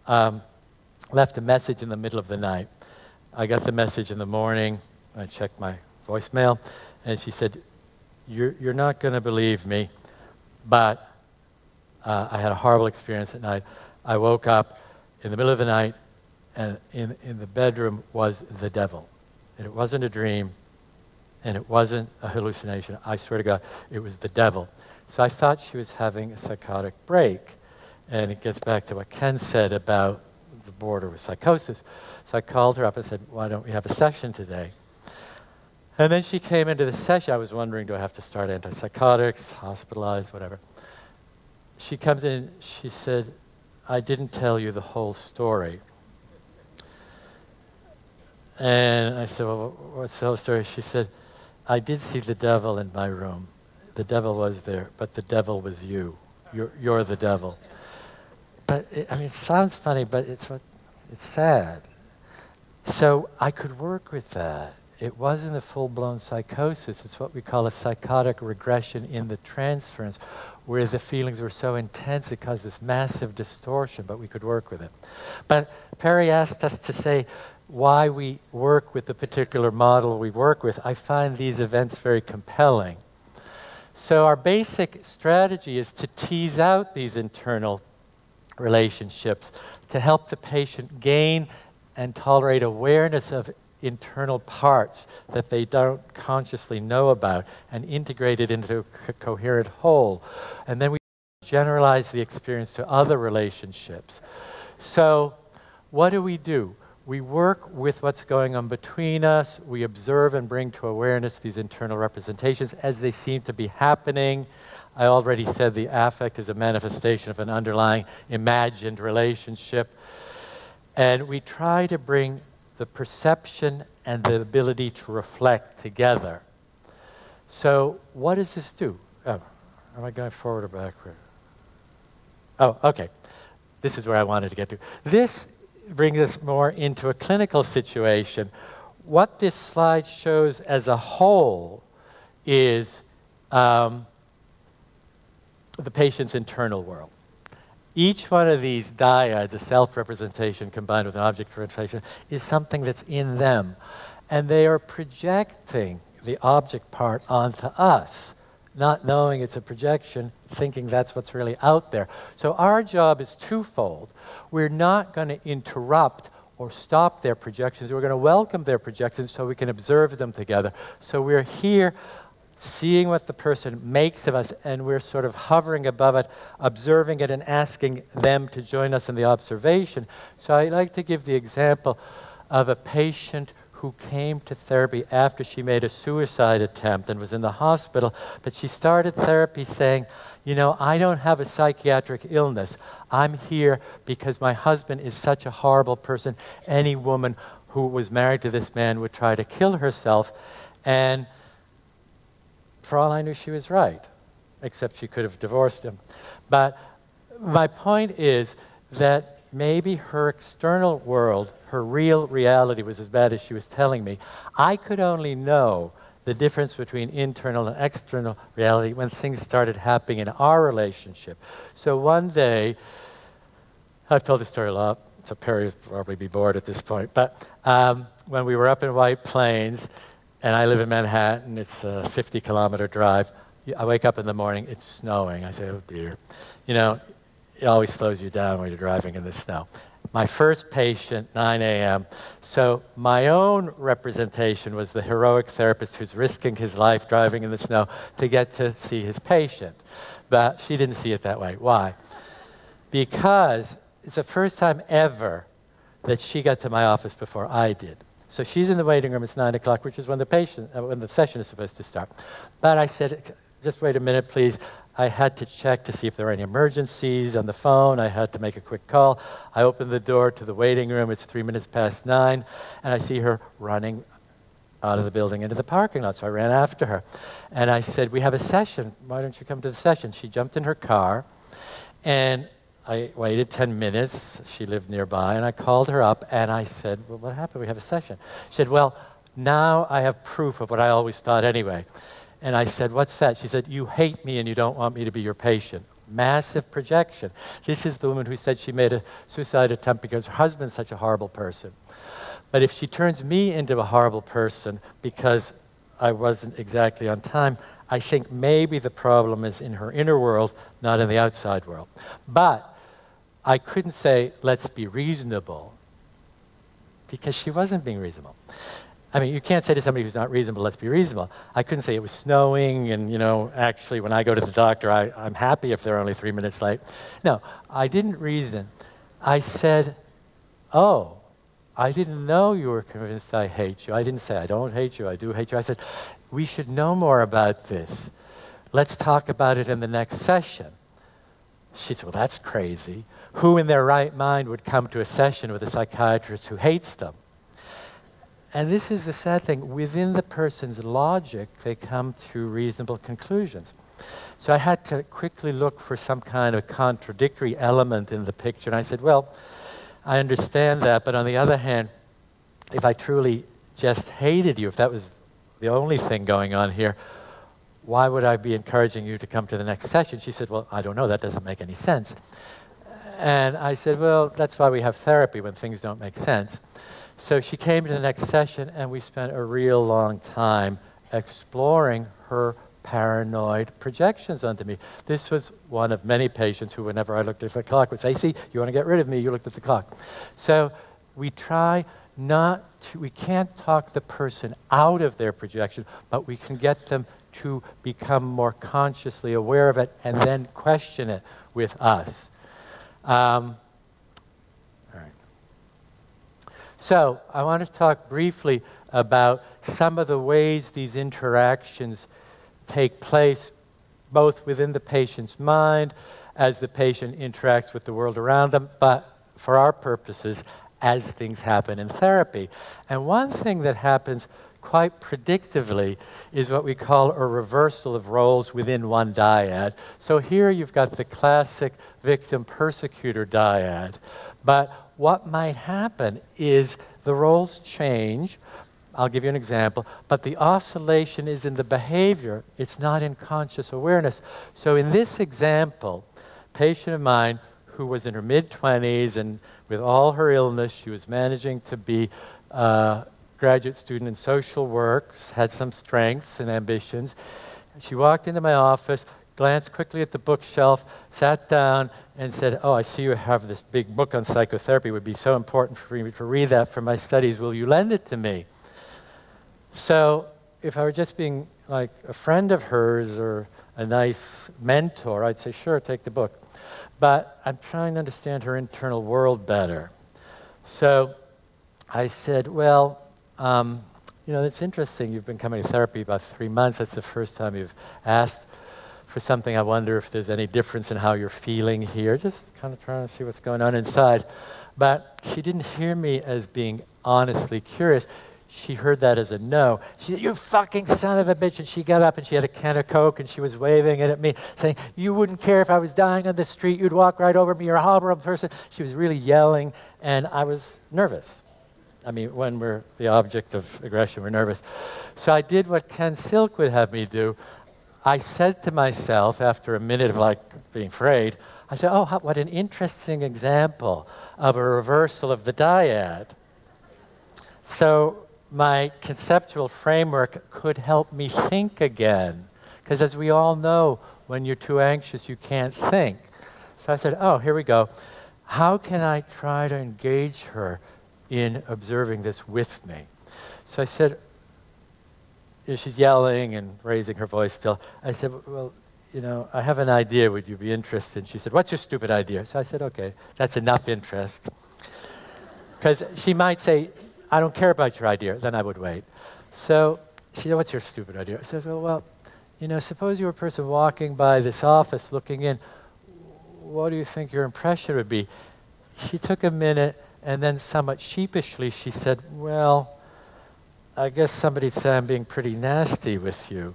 left a message in the middle of the night. I got the message in the morning, I checked my voicemail, and she said, you're not going to believe me, but I had a horrible experience at night. I woke up in the middle of the night, and in the bedroom was the devil. And it wasn't a dream, and it wasn't a hallucination. I swear to God, it was the devil. So I thought she was having a psychotic break. And it gets back to what Ken said about the border with psychosis. So I called her up and said, why don't we have a session today? And then she came into the session. I was wondering, do I have to start antipsychotics, hospitalized, whatever. She comes in, she said, I didn't tell you the whole story. And I said, well, what's the whole story? She said, I did see the devil in my room. The devil was there, but the devil was you. You're the devil. But, I mean, it sounds funny, but it's sad. So I could work with that. It wasn't a full-blown psychosis. It's what we call a psychotic regression in the transference, where the feelings were so intense it caused this massive distortion, but we could work with it. But Perry asked us to say why we work with the particular model we work with. I find these events very compelling. So our basic strategy is to tease out these internal relationships to help the patient gain and tolerate awareness of internal parts that they don't consciously know about and integrate it into a coherent whole. And then we generalize the experience to other relationships. So what do? We work with what's going on between us. We observe and bring to awareness these internal representations as they seem to be happening. I already said the affect is a manifestation of an underlying imagined relationship. And we try to bring the perception and the ability to reflect together. So what does this do? Oh, am I going forward or backward? Oh, okay. This is where I wanted to get to. This brings us more into a clinical situation. What this slide shows as a whole is the patient's internal world. Each one of these dyads, a self-representation combined with an object representation, is something that's in them. And they are projecting the object part onto us, not knowing it's a projection, thinking that's what's really out there. So our job is twofold. We're not going to interrupt or stop their projections. We're going to welcome their projections so we can observe them together. So we're here seeing what the person makes of us, and we're sort of hovering above it, observing it, and asking them to join us in the observation. So I like to give the example of a patient who came to therapy after she made a suicide attempt and was in the hospital, but she started therapy saying, you know, I don't have a psychiatric illness. I'm here because my husband is such a horrible person. Any woman who was married to this man would try to kill herself. And for all I knew, she was right, except she could have divorced him. But my point is that maybe her external world, her real reality was as bad as she was telling me. I could only know the difference between internal and external reality when things started happening in our relationship. So one day, I've told this story a lot, so Perry would probably be bored at this point, but when we were up in White Plains, and I live in Manhattan. It's a 50-kilometer drive. I wake up in the morning, it's snowing. I say, oh dear. You know, it always slows you down when you're driving in the snow. My first patient, 9 a.m. So my own representation was the heroic therapist who's risking his life driving in the snow to get to see his patient. But she didn't see it that way. Why? Because it's the first time ever that she got to my office before I did. So she's in the waiting room, it's 9 o'clock, which is when the session is supposed to start. But I said, just wait a minute, please. I had to check to see if there were any emergencies on the phone. I had to make a quick call. I opened the door to the waiting room. It's 3 minutes past 9, and I see her running out of the building into the parking lot. So I ran after her, and I said, we have a session. Why don't you come to the session? She jumped in her car, and I waited 10 minutes. She lived nearby, and I called her up, and I said, well, what happened? We have a session. She said, well, now I have proof of what I always thought anyway. And I said, what's that? She said, you hate me and you don't want me to be your patient. Massive projection. This is the woman who said she made a suicide attempt because her husband's such a horrible person. But if she turns me into a horrible person because I wasn't exactly on time, I think maybe the problem is in her inner world, not in the outside world. But I couldn't say, let's be reasonable, because she wasn't being reasonable. I mean, you can't say to somebody who's not reasonable, let's be reasonable. I couldn't say it was snowing, and, you know, actually, when I go to the doctor, I'm happy if they're only 3 minutes late. No, I didn't reason. I said, oh, I didn't know you were convinced I hate you. I didn't say, I don't hate you, I do hate you. I said, we should know more about this. Let's talk about it in the next session. She said, well, that's crazy. Who in their right mind would come to a session with a psychiatrist who hates them? And this is the sad thing. Within the person's logic, they come to reasonable conclusions. So I had to quickly look for some kind of contradictory element in the picture. And I said, well, I understand that, but on the other hand, if I truly just hated you, if that was the only thing going on here, why would I be encouraging you to come to the next session? She said, well, I don't know, that doesn't make any sense. And I said, well, that's why we have therapy, when things don't make sense. So she came to the next session, and we spent a real long time exploring her paranoid projections onto me. This was one of many patients who, whenever I looked at the clock, would say, see, you want to get rid of me, you looked at the clock. So we try not to, we can't talk the person out of their projection, but we can get them to become more consciously aware of it and then question it with us. So I want to talk briefly about some of the ways these interactions take place, both within the patient's mind, as the patient interacts with the world around them, but for our purposes, as things happen in therapy. And one thing that happens quite predictively is what we call a reversal of roles within one dyad. So here you've got the classic victim-persecutor dyad, but what might happen is the roles change. I'll give you an example, but the oscillation is in the behavior. It's not in conscious awareness. So in this example, a patient of mine who was in her mid-20s, and with all her illness, she was managing to be a graduate student in social work, had some strengths and ambitions. She walked into my office, glanced quickly at the bookshelf, sat down, and said, oh, I see you have this big book on psychotherapy. It would be so important for me to read that for my studies. Will you lend it to me? So if I were just being like a friend of hers or a nice mentor, I'd say, sure, take the book. But I'm trying to understand her internal world better. So I said, well, you know, it's interesting. You've been coming to therapy about 3 months. That's the first time you've asked for something. I wonder if there's any difference in how you're feeling here. Just kind of trying to see what's going on inside. But she didn't hear me as being honestly curious. She heard that as a no. She said, you fucking son of a bitch. And she got up and she had a can of Coke and she was waving it at me, saying, you wouldn't care if I was dying on the street. You'd walk right over me. You're a horrible person. She was really yelling, and I was nervous. I mean, when we're the object of aggression, we're nervous. So I did what Ken Silk would have me do. I said to myself, after a minute of like being afraid, I said, oh, what an interesting example of a reversal of the dyad. So my conceptual framework could help me think again. Because as we all know, when you're too anxious, you can't think. So I said, oh, here we go. How can I try to engage her in observing this with me? So I said, she's yelling and raising her voice still. I said, well, you know, I have an idea. Would you be interested? She said, what's your stupid idea? So I said, okay, that's enough interest. Because she might say, I don't care about your idea. Then I would wait. So she said, what's your stupid idea? I said, well, you know, suppose you were a person walking by this office looking in. What do you think your impression would be? She took a minute, and then somewhat sheepishly she said, well, I guess somebody'd say I'm being pretty nasty with you.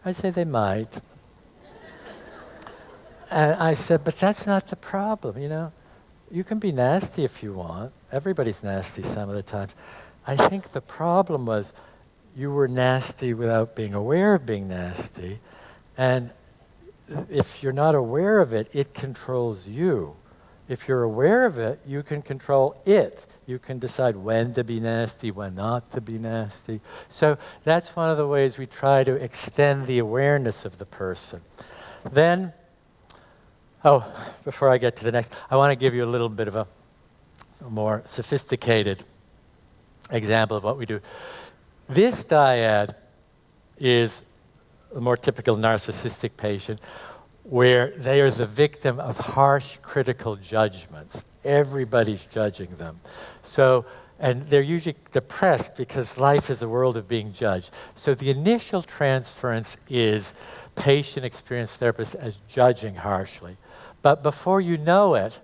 I'd say they might. And I said, but that's not the problem, you know. You can be nasty if you want. Everybody's nasty some of the times. I think the problem was you were nasty without being aware of being nasty. And if you're not aware of it, it controls you. If you're aware of it, you can control it. You can decide when to be nasty, when not to be nasty. So that's one of the ways we try to extend the awareness of the person. Then, before I get to the next, I want to give you a little bit of a more sophisticated example of what we do. This dyad is a more typical narcissistic patient where they are the victim of harsh critical judgments. Everybody's judging them. So, and they're usually depressed because life is a world of being judged. So the initial transference is patient experienced therapist as judging harshly. But before you know it,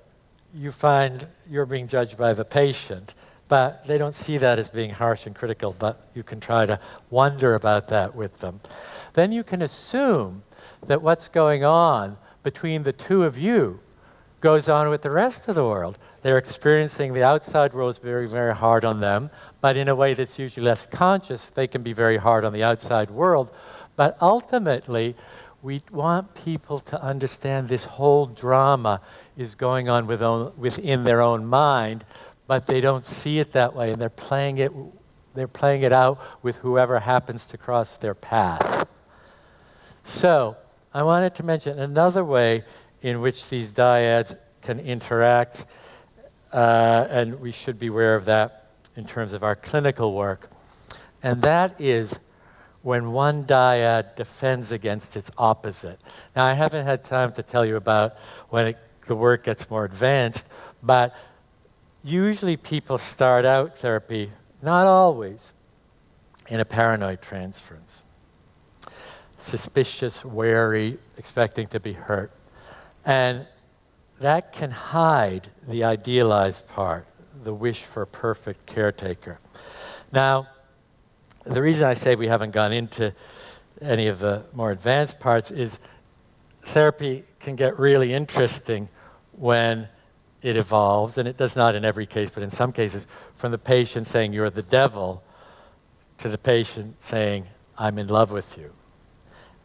you find you're being judged by the patient. But they don't see that as being harsh and critical, but you can try to wonder about that with them. Then you can assume that what's going on between the two of you goes on with the rest of the world. They're experiencing the outside world is very, very hard on them, but in a way that's usually less conscious, they can be very hard on the outside world. But ultimately, we want people to understand this whole drama is going on within their own mind, but they don't see it that way, and they're playing it out with whoever happens to cross their path. So, I wanted to mention another way in which these dyads can interact, and we should be aware of that in terms of our clinical work. And that is when one dyad defends against its opposite. Now, I haven't had time to tell you about when the work gets more advanced, but usually people start out therapy, not always, in a paranoid transference. Suspicious, wary, expecting to be hurt. And that can hide the idealized part, the wish for a perfect caretaker. Now, the reason I say we haven't gone into any of the more advanced parts is therapy can get really interesting when it evolves, and it does not in every case, but in some cases, from the patient saying you're the devil to the patient saying I'm in love with you.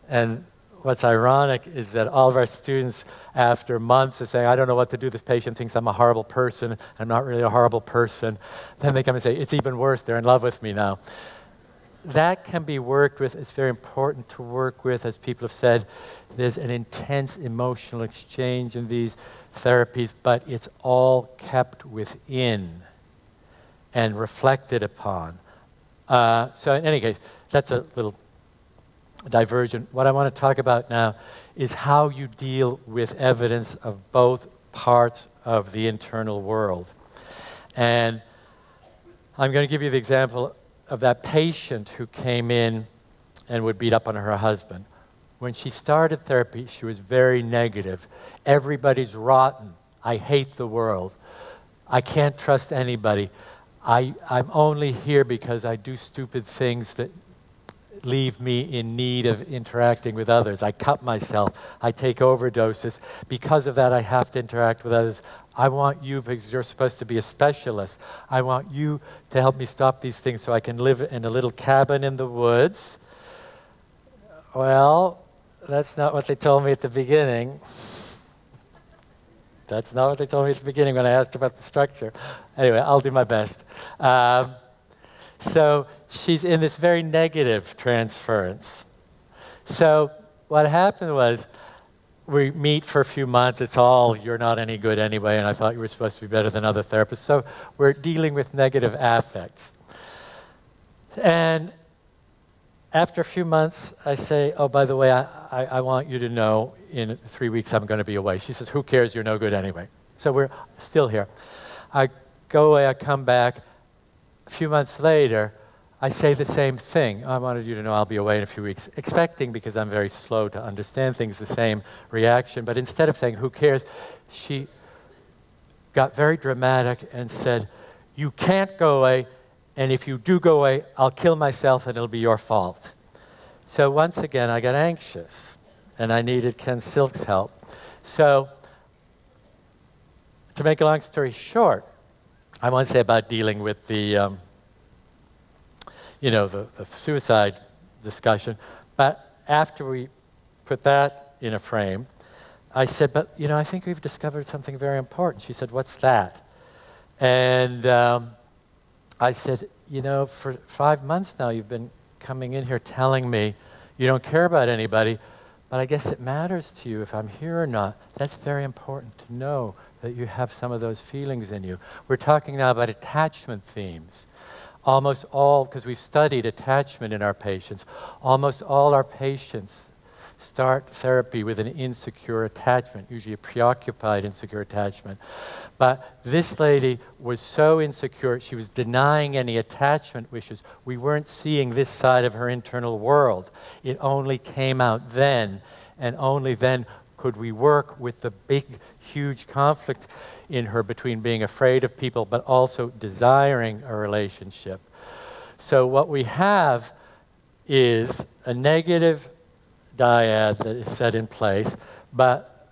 And what's ironic is that all of our students, after months of saying, I don't know what to do, this patient thinks I'm a horrible person, I'm not really a horrible person, then they come and say, it's even worse, they're in love with me now. That can be worked with. It's very important to work with. As people have said, there's an intense emotional exchange in these therapies, but it's all kept within and reflected upon. So in any case, that's a little diversion. What I want to talk about now is how you deal with evidence of both parts of the internal world. And I'm going to give you the example of that patient who came in and would beat up on her husband. When she started therapy, she was very negative. Everybody's rotten. I hate the world. I can't trust anybody. I'm only here because I do stupid things that leave me in need of interacting with others. I cut myself. I take overdoses. Because of that, I have to interact with others. I want you, because you're supposed to be a specialist, I want you to help me stop these things so I can live in a little cabin in the woods. Well, that's not what they told me at the beginning. That's not what they told me at the beginning when I asked about the structure. Anyway, I'll do my best. So she's in this very negative transference. So what happened was, we meet for a few months, it's all, you're not any good anyway, and I thought you were supposed to be better than other therapists. So we're dealing with negative affects. And after a few months, I say, oh, by the way, I want you to know in 3 weeks I'm going to be away. She says, who cares, you're no good anyway. So we're still here. I go away, I come back. A few months later, I say the same thing. I wanted you to know I'll be away in a few weeks, expecting, because I'm very slow to understand things, the same reaction. But instead of saying, who cares, she got very dramatic and said, you can't go away, and if you do go away, I'll kill myself and it'll be your fault. So once again, I got anxious, and I needed Ken Silk's help. So to make a long story short, I want to say about dealing with the the suicide discussion. But after we put that in a frame, I said, but, I think we've discovered something very important. She said, what's that? And I said, for 5 months now, you've been coming in here telling me you don't care about anybody, but I guess it matters to you if I'm here or not. That's very important to know that you have some of those feelings in you. We're talking now about attachment themes. Almost all, because we've studied attachment in our patients, almost all our patients start therapy with an insecure attachment, usually a preoccupied insecure attachment. But this lady was so insecure, she was denying any attachment wishes. We weren't seeing this side of her internal world. It only came out then, and only then could we work with the big, huge conflict in her between being afraid of people but also desiring a relationship. So what we have is a negative dyad that is set in place, but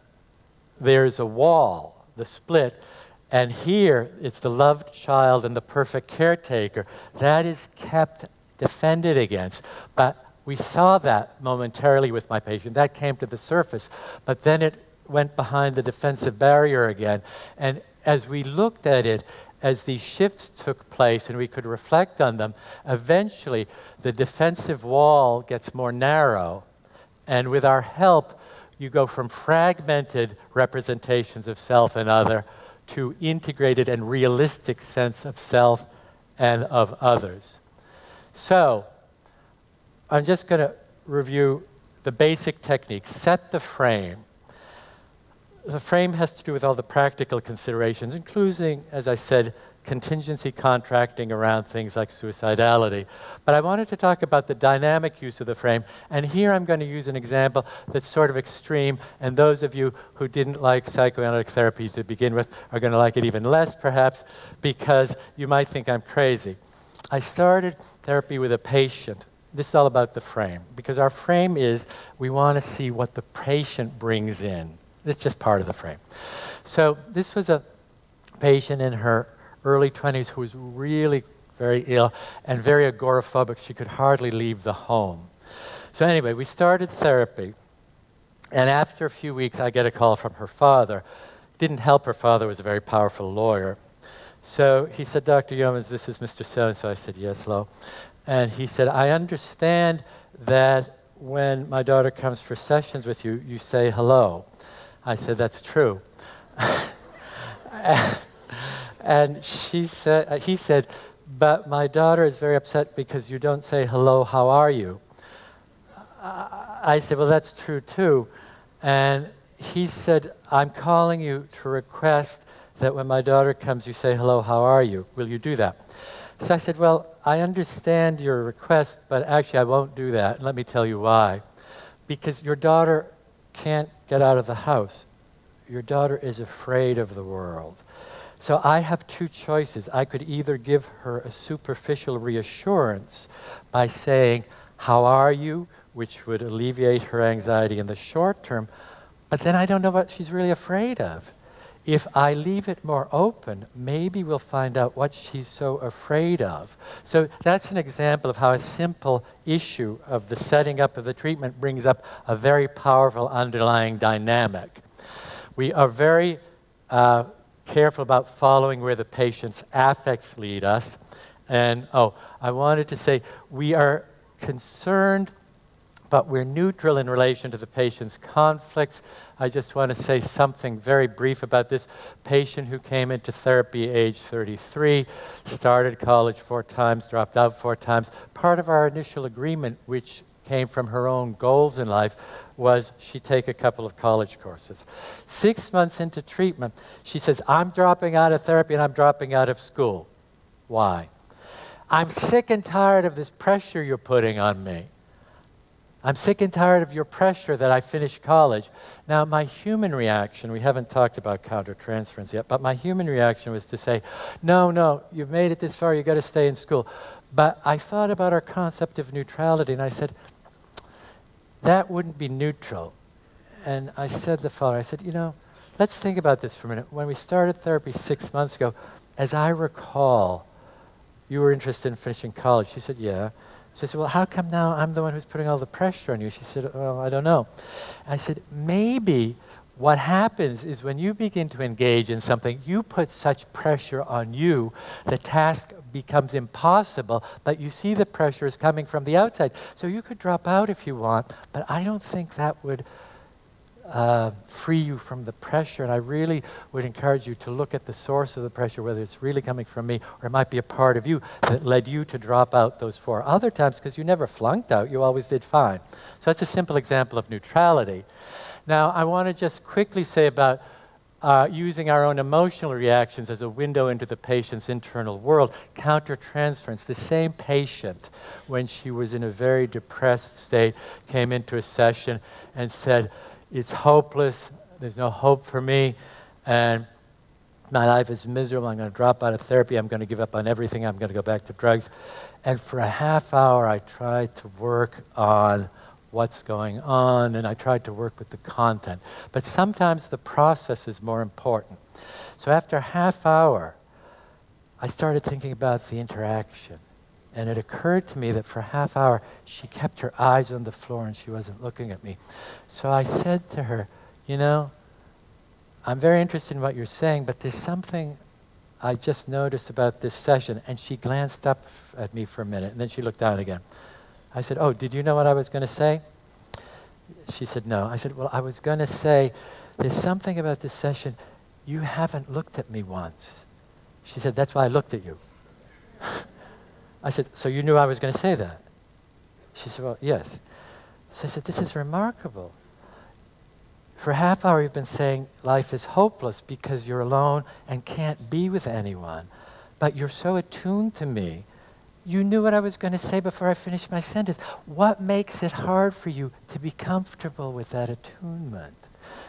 there's a wall, the split, and here it's the loved child and the perfect caretaker. That is kept defended against. But we saw that momentarily with my patient. That came to the surface, but then it went behind the defensive barrier again. And as we looked at it, as these shifts took place and we could reflect on them, eventually the defensive wall gets more narrow. And with our help, you go from fragmented representations of self and other to integrated and realistic sense of self and of others. So I'm just going to review the basic techniques. Set the frame. The frame has to do with all the practical considerations, including, as I said, contingency contracting around things like suicidality. But I wanted to talk about the dynamic use of the frame, and here I'm going to use an example that's sort of extreme, and those of you who didn't like psychoanalytic therapy to begin with are going to like it even less, perhaps, because you might think I'm crazy. I started therapy with a patient. This is all about the frame, because our frame is we want to see what the patient brings in. It's just part of the frame. So this was a patient in her early 20s who was really very ill and very agoraphobic. She could hardly leave the home. So anyway, we started therapy, and after a few weeks, I get a call from her father. Didn't help, her father was a very powerful lawyer. So he said, Dr. Yeomans, this is Mr. So-and-so. I said, yes, hello. And he said, I understand that when my daughter comes for sessions with you, you say hello. I said, that's true. And he said, but my daughter is very upset because you don't say hello, how are you? I said, well, that's true too. And he said, I'm calling you to request that when my daughter comes, you say hello, how are you? Will you do that? So I said, well, I understand your request, but actually I won't do that. And let me tell you why. Because your daughter can't get out of the house. Your daughter is afraid of the world. So I have two choices. I could either give her a superficial reassurance by saying, how are you, which would alleviate her anxiety in the short term, but then I don't know what she's really afraid of. If I leave it more open, maybe we'll find out what she's so afraid of. So that's an example of how a simple issue of the setting up of the treatment brings up a very powerful underlying dynamic. We are very careful about following where the patient's affects lead us, And, oh, I wanted to say, we are concerned, but we're neutral in relation to the patient's conflicts. I just want to say something very brief about this patient who came into therapy age 33, started college 4 times, dropped out 4 times. Part of our initial agreement, which came from her own goals in life, was she take a couple of college courses. 6 months into treatment, she says, I'm dropping out of therapy and I'm dropping out of school. Why? I'm sick and tired of this pressure you're putting on me. I'm sick and tired of your pressure that I finish college. Now, my human reaction, we haven't talked about countertransference yet, but my human reaction was to say, no, you've made it this far, you've got to stay in school. But I thought about our concept of neutrality, and I said, that wouldn't be neutral. And I said the following, I said, let's think about this for a minute. When we started therapy 6 months ago, as I recall, you were interested in finishing college. She said, yeah. So I said, well, how come now I'm the one who's putting all the pressure on you? She said, well, I don't know. I said, maybe what happens is when you begin to engage in something, you put such pressure on you, the task becomes impossible, but you see the pressure is coming from the outside. So you could drop out if you want, but I don't think that would free you from the pressure, and I really would encourage you to look at the source of the pressure, whether it's really coming from me or it might be a part of you that led you to drop out those 4 other times, because you never flunked out, you always did fine. So that's a simple example of neutrality. Now, I want to just quickly say about using our own emotional reactions as a window into the patient's internal world. Countertransference, the same patient, when she was in a very depressed state, came into a session and said, it's hopeless, there's no hope for me, and my life is miserable, I'm going to drop out of therapy, I'm going to give up on everything, I'm going to go back to drugs. And for a half hour, I tried to work on what's going on, and I tried to work with the content. But sometimes the process is more important. So after a half hour, I started thinking about the interaction. And it occurred to me that for a half hour, she kept her eyes on the floor and she wasn't looking at me. So I said to her, I'm very interested in what you're saying, but there's something I just noticed about this session. And she glanced up at me for a minute, and then she looked down again. I said, oh, did you know what I was going to say? She said, no. I said, well, I was going to say, there's something about this session, you haven't looked at me once. She said, that's why I looked at you. I said, so you knew I was going to say that? She said, well, yes. So I said, this is remarkable. For a half hour, you've been saying life is hopeless because you're alone and can't be with anyone. But you're so attuned to me. You knew what I was going to say before I finished my sentence. What makes it hard for you to be comfortable with that attunement?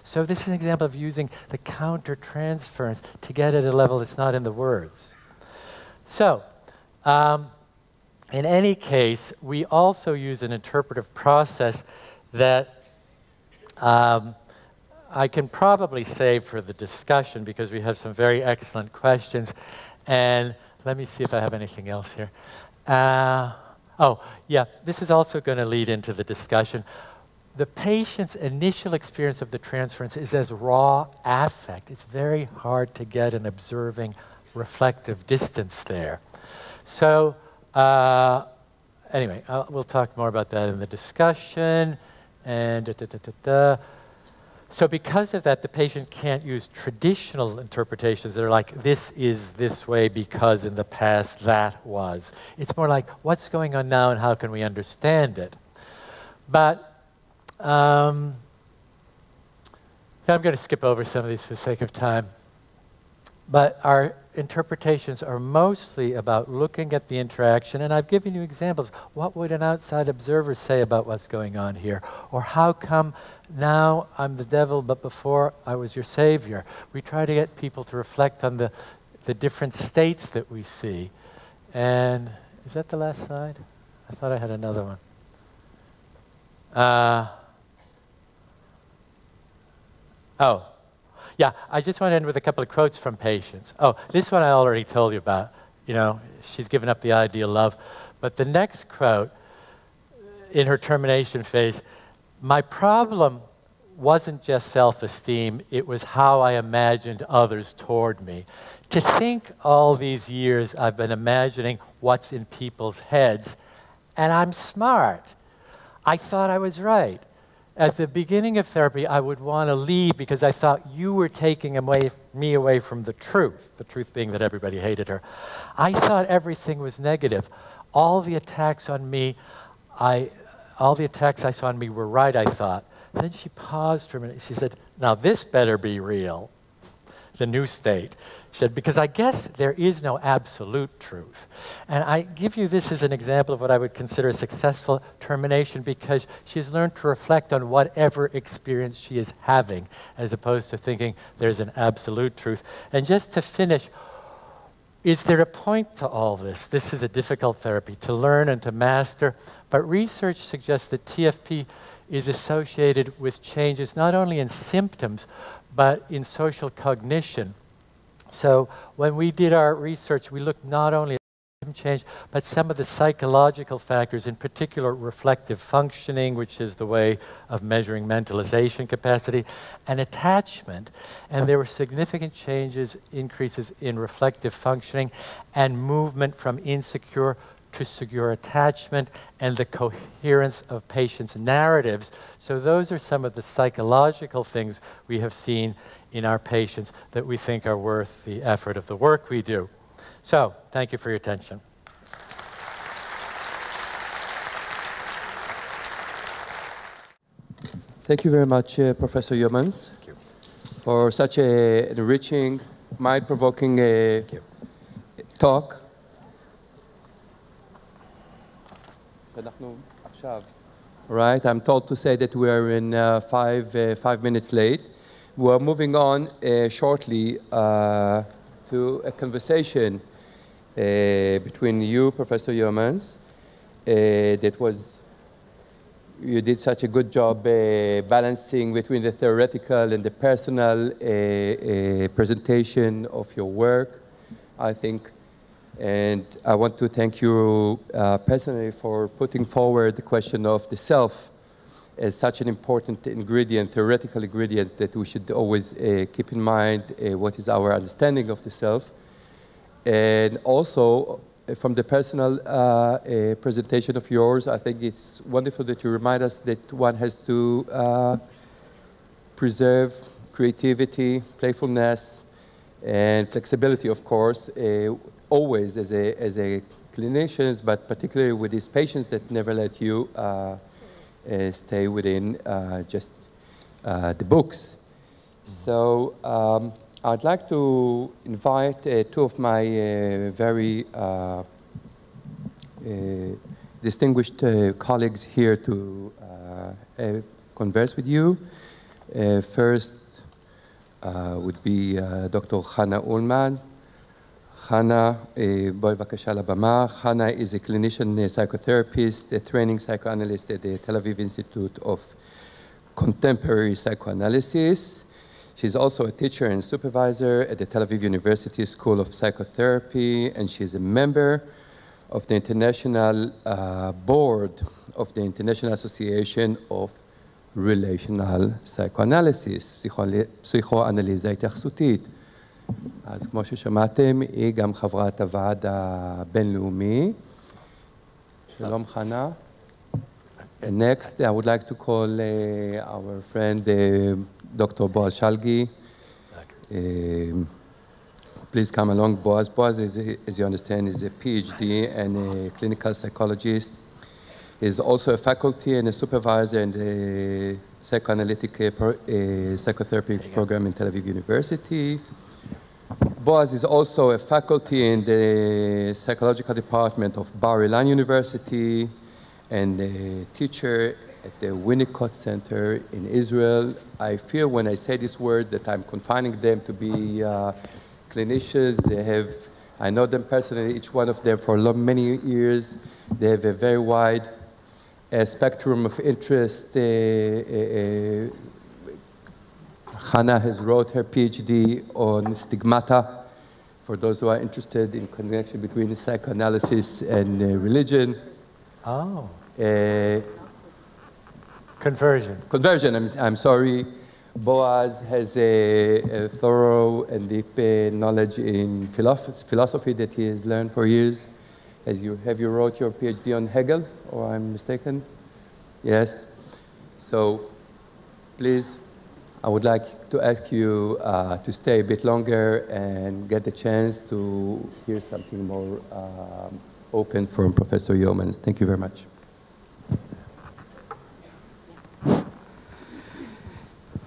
So this is an example of using the countertransference to get at a level that's not in the words. So, in any case, we also use an interpretive process that I can probably save for the discussion because we have some very excellent questions. And let me see if I have anything else here. Oh, yeah, this is also going to lead into the discussion. The patient's initial experience of the transference is as raw affect. It's very hard to get an observing, reflective distance there. So, anyway, we'll talk more about that in the discussion. And So because of that, the patient can't use traditional interpretations that are like, this is this way because in the past that was. It's more like, what's going on now and how can we understand it? But I'm going to skip over some of these for the sake of time. But our interpretations are mostly about looking at the interaction, and I've given you examples. What would an outside observer say about what's going on here? Or how come now I'm the devil, but before I was your savior? We try to get people to reflect on the different states that we see. And is that the last slide? I thought I had another one. Oh. Yeah, I just want to end with a couple of quotes from patients. Oh, this one I already told you about. She's given up the ideal love. But the next quote, in her termination phase, my problem wasn't just self-esteem, it was how I imagined others toward me. To think all these years I've been imagining what's in people's heads, and I'm smart. I thought I was right. At the beginning of therapy, I would want to leave because I thought you were taking me away from the truth being that everybody hated her. I thought everything was negative. All the attacks on me, all the attacks I saw on me were right, I thought. Then she paused for a minute. She said, now this better be real, the new state. She said, because I guess there is no absolute truth. And I give you this as an example of what I would consider a successful termination because she's learned to reflect on whatever experience she is having as opposed to thinking there's an absolute truth. And just to finish, is there a point to all this? This is a difficult therapy to learn and to master, but research suggests that TFP is associated with changes not only in symptoms, but in social cognition. So when we did our research, we looked not only at symptom change, but some of the psychological factors, in particular reflective functioning, which is the way of measuring mentalization capacity, and attachment. And there were significant changes, increases in reflective functioning and movement from insecure to secure attachment and the coherence of patients' narratives. So those are some of the psychological things we have seen in our patients that we think are worth the effort of the work we do. So, thank you for your attention. Thank you very much, Professor Yeomans, for such an enriching, mind-provoking talk. Right, I'm told to say that we are in 5 minutes late. We're moving on shortly to a conversation between you, Professor Yeomans. You did such a good job balancing between the theoretical and the personal presentation of your work, I think. And I want to thank you personally for putting forward the question of the self as such an important ingredient, theoretical ingredient, that we should always keep in mind what is our understanding of the self. And also, from the personal presentation of yours, I think it's wonderful that you remind us that one has to preserve creativity, playfulness, and flexibility, of course, always as a clinician, but particularly with these patients that never let you stay within just the books. So I'd like to invite two of my very distinguished colleagues here to converse with you. First would be Dr. Ólman. Hannah, בואי בבקשה לבמה. Hannah is a clinician psychotherapist, a training psychoanalyst at the Tel Aviv Institute of Contemporary Psychoanalysis. She's also a teacher and supervisor at the Tel Aviv University School of Psychotherapy, and she's a member of the International Board of the International Association of Relational Psychoanalysis, פסיכואנליזה התייחסותית. אז כמו ששמעתם, היא גם חברת הוועד הבינלאומי. שלום חנה. Next, I would like to call our friend Dr. בועז שלגי. Please come along, Bועז. Bועז, as you understand, is a PhD and a clinical psychologist. He's also a faculty and a supervisor in the psychoanalytic psychotherapy program in Tel Aviv University. Bועז is also a faculty in the psychological department of Bar-Ilan University and a teacher at the Winnicott Center in Israel. I feel when I say these words that I'm confining them to be clinicians. I know them personally, each one of them for many years. They have a very wide spectrum of interest. Hannah has wrote her PhD on stigmata, for those who are interested in connection between psychoanalysis and religion. Oh. Conversion. Conversion, I'm sorry. Boaz has a thorough and deep knowledge in philosophy that he has learned for years. Have you wrote your PhD on Hegel, or I'm mistaken? Yes. So please, I would like to ask you to stay a bit longer and get the chance to hear something more open from Professor Yeomans. Thank you very much.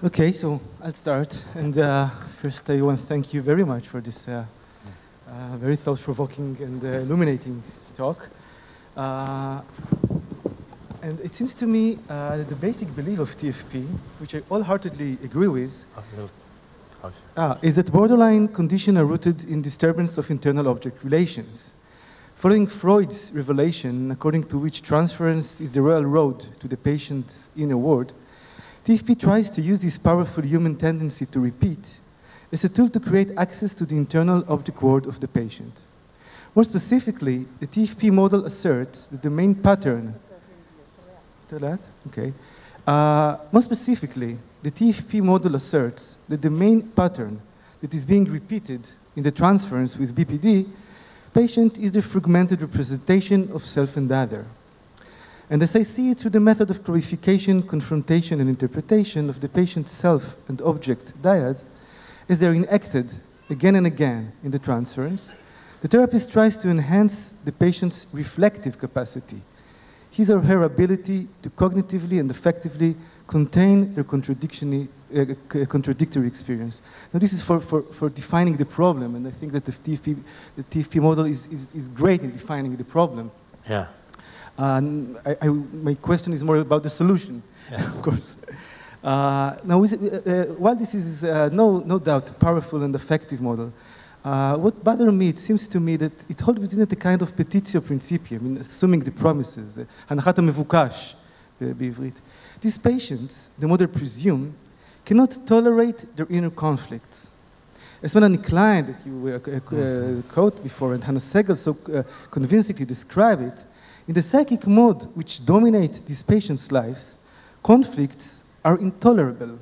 Okay, so I'll start. And first, I want to thank you very much for this very thought-provoking and illuminating talk. And it seems to me that the basic belief of TFP, which I wholeheartedly agree with, is that borderline conditions are rooted in disturbance of internal object relations. Following Freud's revelation, according to which transference is the real road to the patient's inner world, TFP tries to use this powerful human tendency to repeat as a tool to create access to the internal object world of the patient. More specifically, the TFP model asserts that the main pattern... Okay. More specifically, the TFP model asserts that the main pattern that is being repeated in the transference with BPD patient is the fragmented representation of self and other. And as I see it through the method of clarification, confrontation, and interpretation of the patient's self and object dyad, as they're enacted again and again in the transference, the therapist tries to enhance the patient's reflective capacity, his or her ability to cognitively and effectively contain their contradictory experience. Now, this is for defining the problem, and I think that the TFP model is great in defining the problem. Yeah. My question is more about the solution, yeah. Of course. Now, while this is no doubt a powerful and effective model, what bothers me, it seems to me that it holds within it a kind of petitio principia, I mean, assuming the promises, הנחת המבוקש בעברית. These patients, the model presume, cannot tolerate their inner conflicts. As when a client that you quote before, and Hannah Segal so convincingly described it, in the psychic mode which dominates these patients' lives, conflicts are intolerable.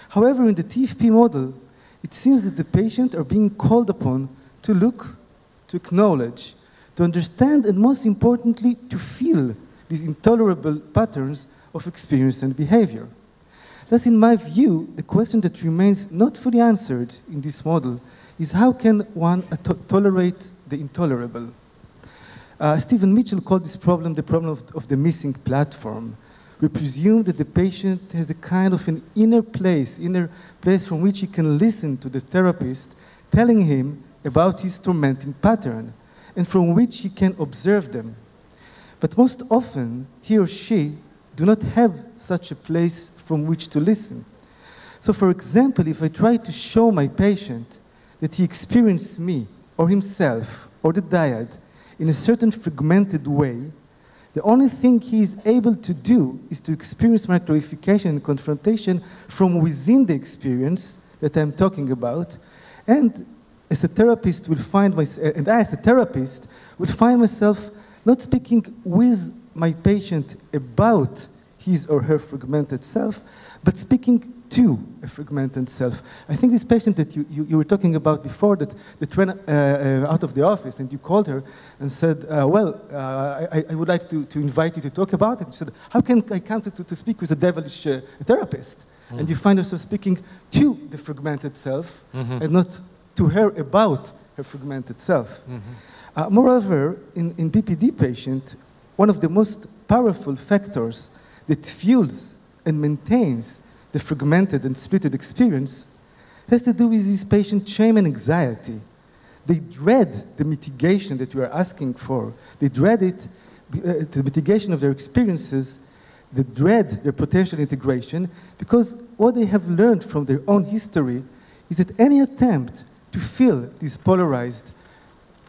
However, in the TFP model, it seems that the patient are being called upon to look, to acknowledge, to understand, and most importantly, to feel these intolerable patterns of experience and behavior. Thus, in my view, the question that remains not fully answered in this model is how can one tolerate the intolerable? Stephen Mitchell called this problem the problem of the missing platform. We presume that the patient has a kind of an inner place from which he can listen to the therapist telling him about his tormenting pattern, and from which he can observe them. But most often, he or she do not have such a place from which to listen. So, for example, if I try to show my patient that he experienced me, or himself, or the dyad, in a certain fragmented way, the only thing he is able to do is to experience my clarification and confrontation from within the experience that I'm talking about. And as a therapist will find myself, and I as a therapist will find myself not speaking with my patient about his or her fragmented self, but speaking to a fragmented self. I think this patient that you were talking about before that ran out of the office, and you called her and said, I would like to invite you to talk about it. She said, how can I come to speak with a devilish therapist? Mm-hmm. And you find yourself speaking to the fragmented self, mm-hmm. and not to her about her fragmented self. Mm-hmm. Moreover, in BPD patient, one of the most powerful factors that fuels and maintains the fragmented and splitted experience has to do with this patient's shame and anxiety. They dread the mitigation that you are asking for. They dread it, the mitigation of their experiences. They dread their potential integration, because what they have learned from their own history is that any attempt to feel these polarized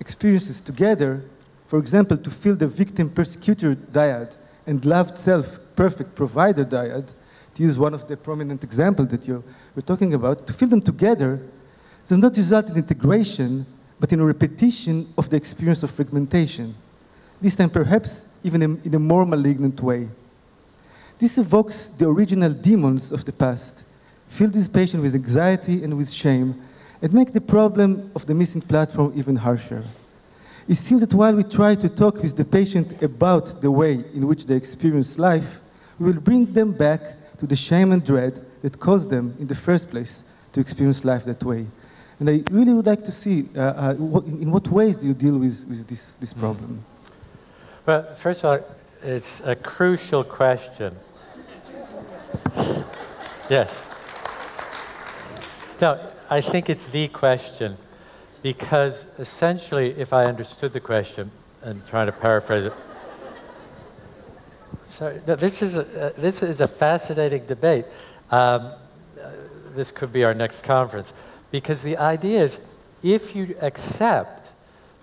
experiences together, for example, to feel the victim-persecutor dyad and loved self-perfect provider dyad, to use one of the prominent examples that you were talking about, to feel them together does not result in integration, but in a repetition of the experience of fragmentation, this time perhaps even in a more malignant way. This evokes the original demons of the past, fill this patient with anxiety and with shame, and make the problem of the missing platform even harsher. It seems that while we try to talk with the patient about the way in which they experience life, we will bring them back to the shame and dread that caused them in the first place to experience life that way. And I really would like to see in what ways do you deal with this problem? Well, first of all, it's a crucial question. Yes. No, I think it's the question, because essentially, if I understood the question, and trying to paraphrase it, sorry, no, this is a fascinating debate. This could be our next conference, because the idea is, if you accept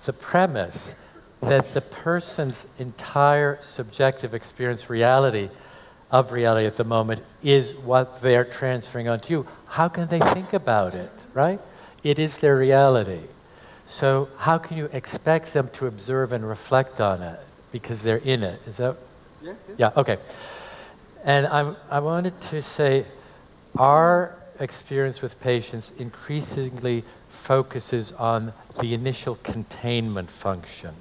the premise that the person's entire subjective experience reality at the moment is what they're transferring onto you, how can they think about it, right? It is their reality. So how can you expect them to observe and reflect on it because they're in it? Is that? Yeah, okay. And I wanted to say our experience with patients increasingly focuses on the initial containment function.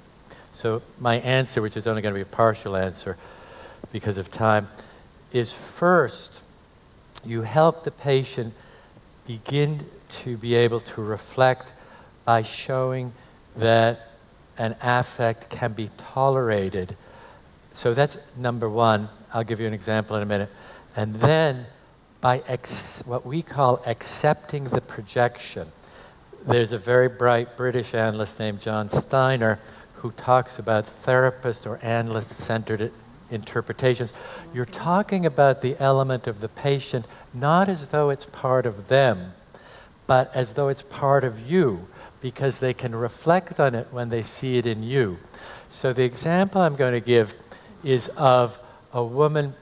So my answer, which is only going to be a partial answer because of time, is first, you help the patient begin to be able to reflect by showing that an affect can be tolerated. So that's number one. I'll give you an example in a minute. And then by what we call accepting the projection. There's a very bright British analyst named John Steiner who talks about therapist or analyst-centered interpretations. You're talking about the element of the patient not as though it's part of them, but as though it's part of you, because they can reflect on it when they see it in you. So the example I'm going to give is of a woman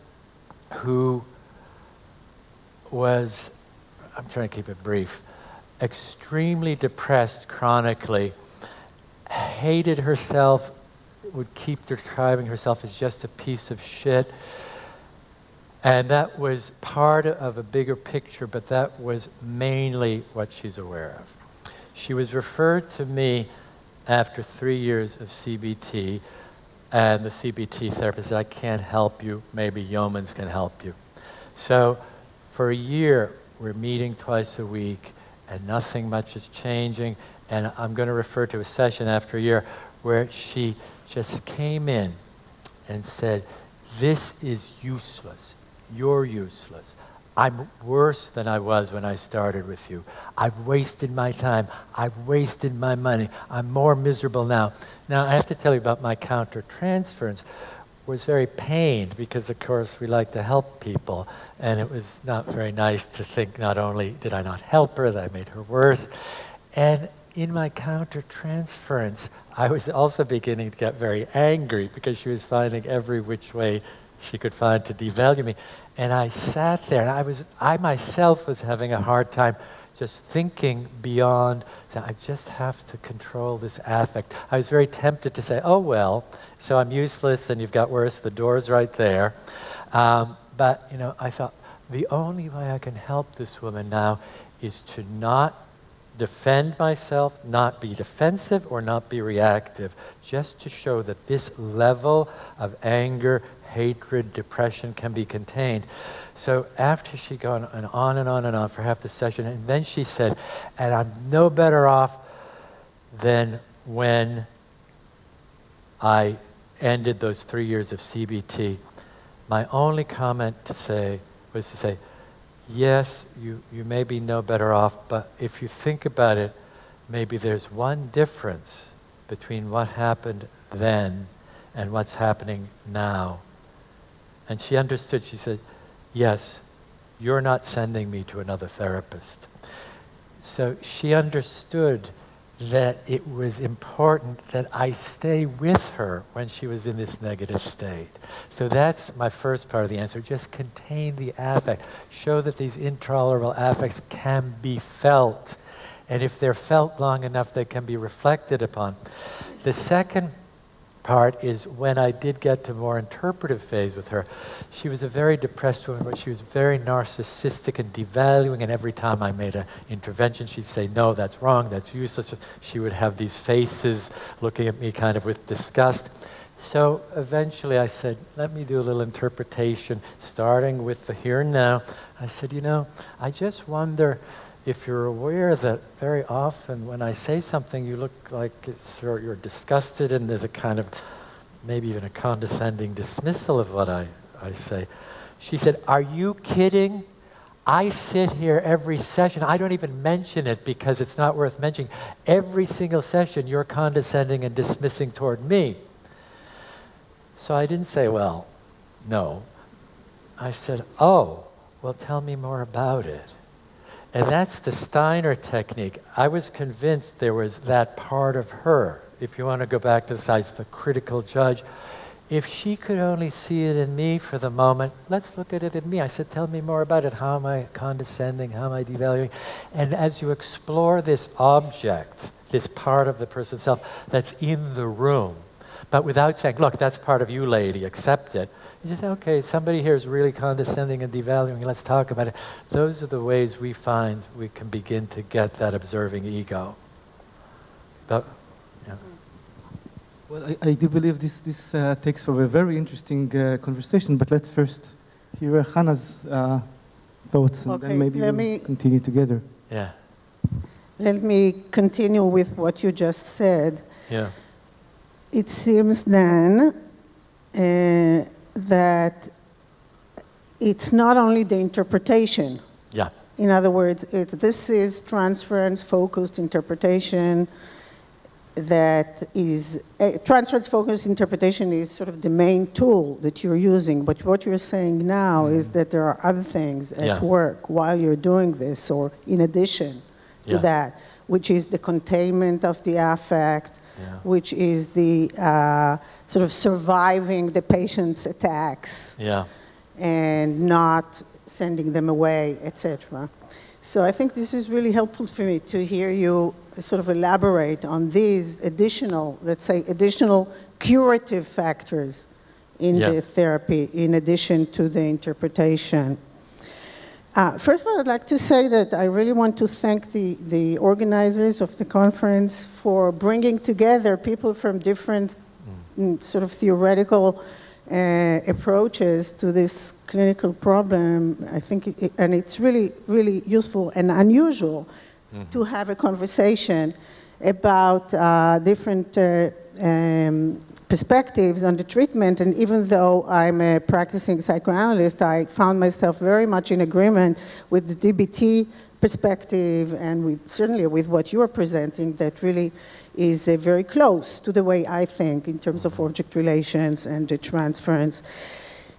who was, I'm trying to keep it brief, extremely depressed chronically, hated herself, would keep describing herself as just a piece of shit. And that was part of a bigger picture, but that was mainly what she's aware of. She was referred to me after 3 years of CBT, and the CBT therapist said, I can't help you, maybe Yeomans can help you. So for a year, we're meeting twice a week, and nothing much is changing, and I'm going to refer to a session after a year where she just came in and said, this is useless. You're useless. I'm worse than I was when I started with you. I've wasted my time. I've wasted my money. I'm more miserable now. Now, I have to tell you about my countertransference. Was very pained because, of course, we like to help people. And it was not very nice to think not only did I not help her, that I made her worse. And in my countertransference, I was also beginning to get very angry because she was finding every which way she could find to devalue me. And I sat there, and I myself was having a hard time just thinking beyond, so I just have to control this affect. I was very tempted to say, oh, well, so I'm useless and you've got worse, the door's right there. But, you know, I thought, the only way I can help this woman now is to not defend myself, not be defensive or not be reactive, just to show that this level of anger, hatred, depression can be contained. So after she'd gone on and on and on for half the session, and then she said, and I'm no better off than when I ended those 3 years of CBT. My only comment to say was to say, yes, you may be no better off, but if you think about it, maybe there's one difference between what happened then and what's happening now. And she understood. She said, yes, you're not sending me to another therapist. So she understood that it was important that I stay with her when she was in this negative state. So that's my first part of the answer. Just contain the affect. Show that these intolerable affects can be felt. And if they're felt long enough, they can be reflected upon. The second part is when I did get to more interpretive phase with her, she was a very depressed woman, but she was very narcissistic and devaluing, and every time I made an intervention, she'd say, no, that's wrong, that's useless. She would have these faces looking at me kind of with disgust. So eventually I said, let me do a little interpretation, starting with the here and now. I said, you know, I just wonder if you're aware that very often when I say something, you look like you're disgusted, and there's a kind of, maybe even a condescending dismissal of what I say. She said, are you kidding? I sit here every session. I don't even mention it because it's not worth mentioning. Every single session, you're condescending and dismissing toward me. So I didn't say, well, no. I said, oh, well, tell me more about it. And that's the Steiner technique. I was convinced there was that part of her. If you want to go back to the size, the critical judge, if she could only see it in me for the moment, let's look at it in me. I said, tell me more about it. How am I condescending? How am I devaluing? And as you explore this object, this part of the person's self that's in the room, but without saying, look, that's part of you, lady, accept it. You just say, okay, somebody here is really condescending and devaluing, let's talk about it. Those are the ways we find we can begin to get that observing ego. But, yeah. Well, I do believe this takes for a very interesting conversation, but let's first hear Hannah's thoughts, and then maybe we'll continue together. Yeah. Let me continue with what you just said. Yeah. It seems then that it's not only the interpretation. Yeah. In other words, this is transference-focused interpretation that is, transference-focused interpretation is sort of the main tool that you're using, but what you're saying now is that there are other things at work while you're doing this, or in addition to that, which is the containment of the affect, which is the sort of surviving the patient's attacks and not sending them away, etc. So I think this is really helpful for me to hear you sort of elaborate on these additional, let's say, additional curative factors in the therapy in addition to the interpretation. First of all, I'd like to say that I really want to thank the organizers of the conference for bringing together people from different sort of theoretical approaches to this clinical problem. I think, and it's really, really useful and unusual to have a conversation about different perspectives on the treatment, and even though I'm a practicing psychoanalyst, I found myself very much in agreement with the DBT perspective and certainly with what you're presenting, that really is very close to the way I think in terms of object relations and the transference.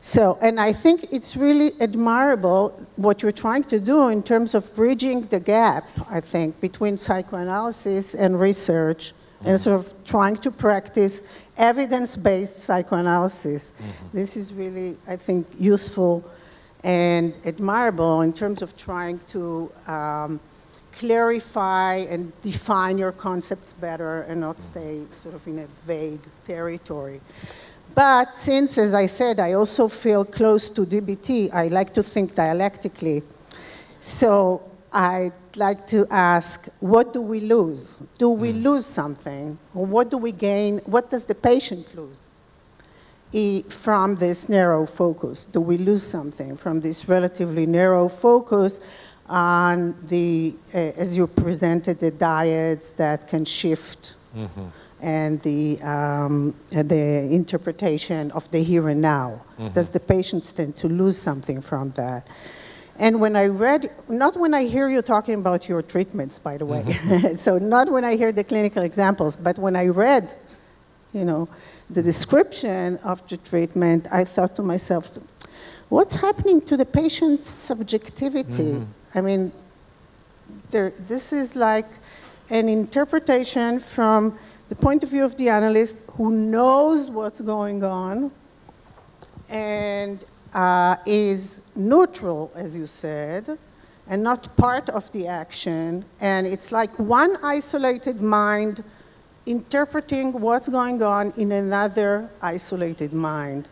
So, and I think it's really admirable what you're trying to do in terms of bridging the gap, I think, between psychoanalysis and research, and sort of trying to practice evidence-based psychoanalysis. This is really, I think, useful and admirable in terms of trying to clarify and define your concepts better and not stay sort of in a vague territory. But since, as I said, I also feel close to DBT, I like to think dialectically. So I'd like to ask, what do we lose? Do we lose something? Or what do we gain? What does the patient lose from this narrow focus? Do we lose something from this relatively narrow focus on the, as you presented, the diets that can shift and the interpretation of the here and now? Does the patient stand to lose something from that? And when I read, not when I hear you talking about your treatments, by the way, so not when I hear the clinical examples, but when I read, you know, the description of the treatment, I thought to myself, what's happening to the patient's subjectivity? I mean, this is like an interpretation from the point of view of the analyst who knows what's going on and is neutral, as you said, and not part of the action. And it's like one isolated mind interpreting what's going on in another isolated mind.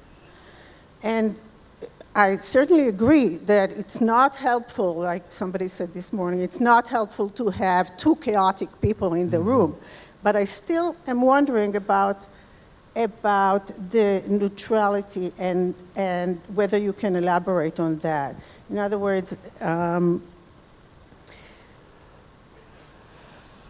And I certainly agree that it's not helpful, like somebody said this morning, it's not helpful to have two chaotic people in the room. But I still am wondering about the neutrality and whether you can elaborate on that. In other words,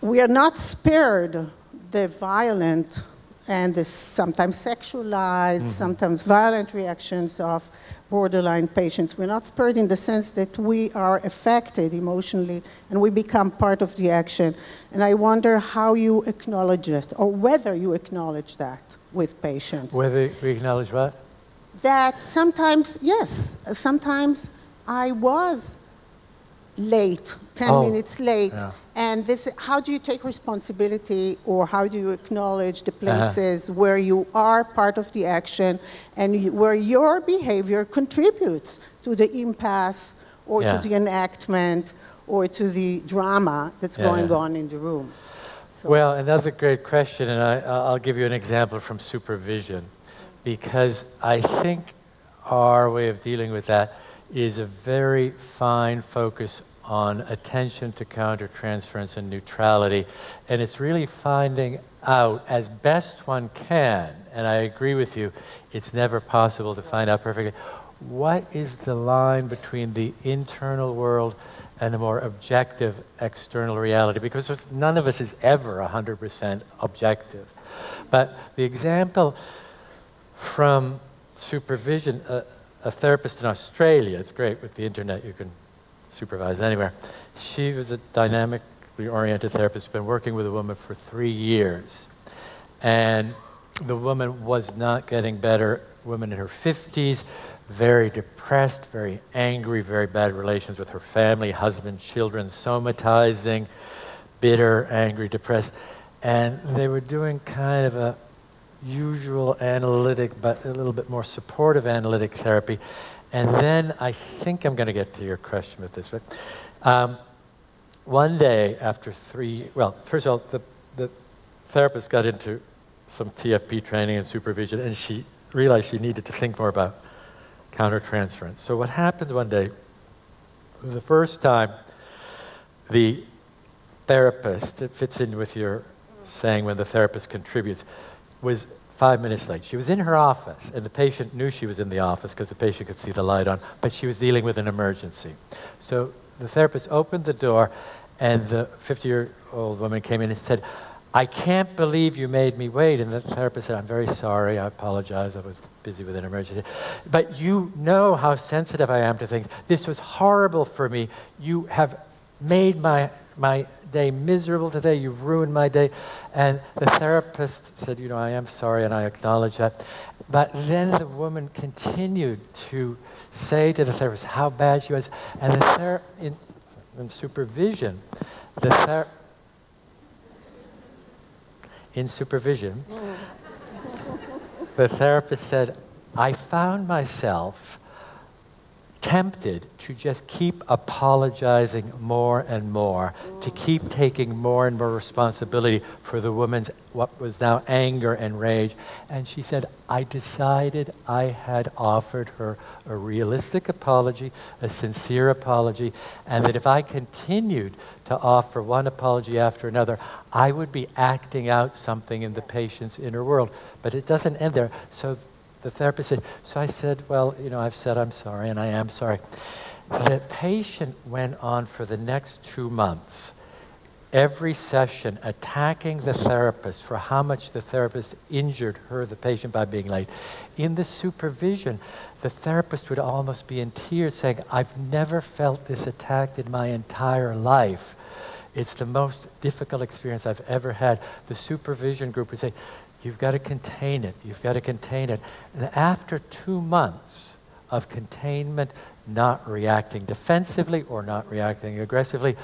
we are not spared the violent and the sometimes sexualized, sometimes violent reactions of borderline patients. We're not spared in the sense that we are affected emotionally and we become part of the action. And I wonder how you acknowledge it, or whether you acknowledge that with patients. Whether we acknowledge what? That sometimes, yes, sometimes I was late, 10 minutes late. Yeah. And this, how do you take responsibility, or how do you acknowledge the places where you are part of the action and where your behavior contributes to the impasse or to the enactment or to the drama that's going on in the room? So. Well, another great question, and I'll give you an example from supervision, because I think our way of dealing with that is a very fine focus on attention to countertransference and neutrality. And it's really finding out, as best one can, and I agree with you, it's never possible to find out perfectly, what is the line between the internal world and a more objective external reality? Because none of us is ever 100% objective. But the example from supervision, a therapist in Australia, it's great with the internet, you can supervise anywhere. She was a dynamically oriented therapist, been working with a woman for 3 years. And the woman was not getting better, woman in her 50s, very depressed, very angry, very bad relations with her family, husband, children, somatizing, bitter, angry, depressed. And they were doing kind of a usual analytic, but a little bit more supportive analytic therapy. And then I think I'm going to get to your question with this, but one day after first of all, the therapist got into some TFP training and supervision, and she realized she needed to think more about countertransference. So what happened one day, the first time the therapist, it fits in with your saying when the therapist contributes, was 5 minutes late. She was in her office, and the patient knew she was in the office because the patient could see the light on, but she was dealing with an emergency. So the therapist opened the door, and the 50-year-old woman came in and said, "I can't believe you made me wait." And the therapist said, "I'm very sorry, I apologize, I was busy with an emergency. But you know how sensitive I am to things. This was horrible for me. You have made my day miserable today. You've ruined my day." And the therapist said, "You know, I am sorry, and I acknowledge that." But then the woman continued to say to the therapist how bad she was. And in supervision, the therapist said, "I found myself tempted to just keep apologizing more and more, to keep taking more and more responsibility for the woman's what was now anger and rage." And she said, "I decided I had offered her a realistic apology, a sincere apology, and that if I continued to offer one apology after another, I would be acting out something in the patient's inner world." But it doesn't end there. So the therapist said, so I said, "Well, you know, I've said I'm sorry, and I am sorry." The patient went on for the next 2 months, every session attacking the therapist for how much the therapist injured her, the patient, by being late. In the supervision, the therapist would almost be in tears saying, "I've never felt this attacked in my entire life. It's the most difficult experience I've ever had." The supervision group would say, "You've got to contain it. You've got to contain it." And after 2 months of containment, not reacting defensively or not reacting aggressively,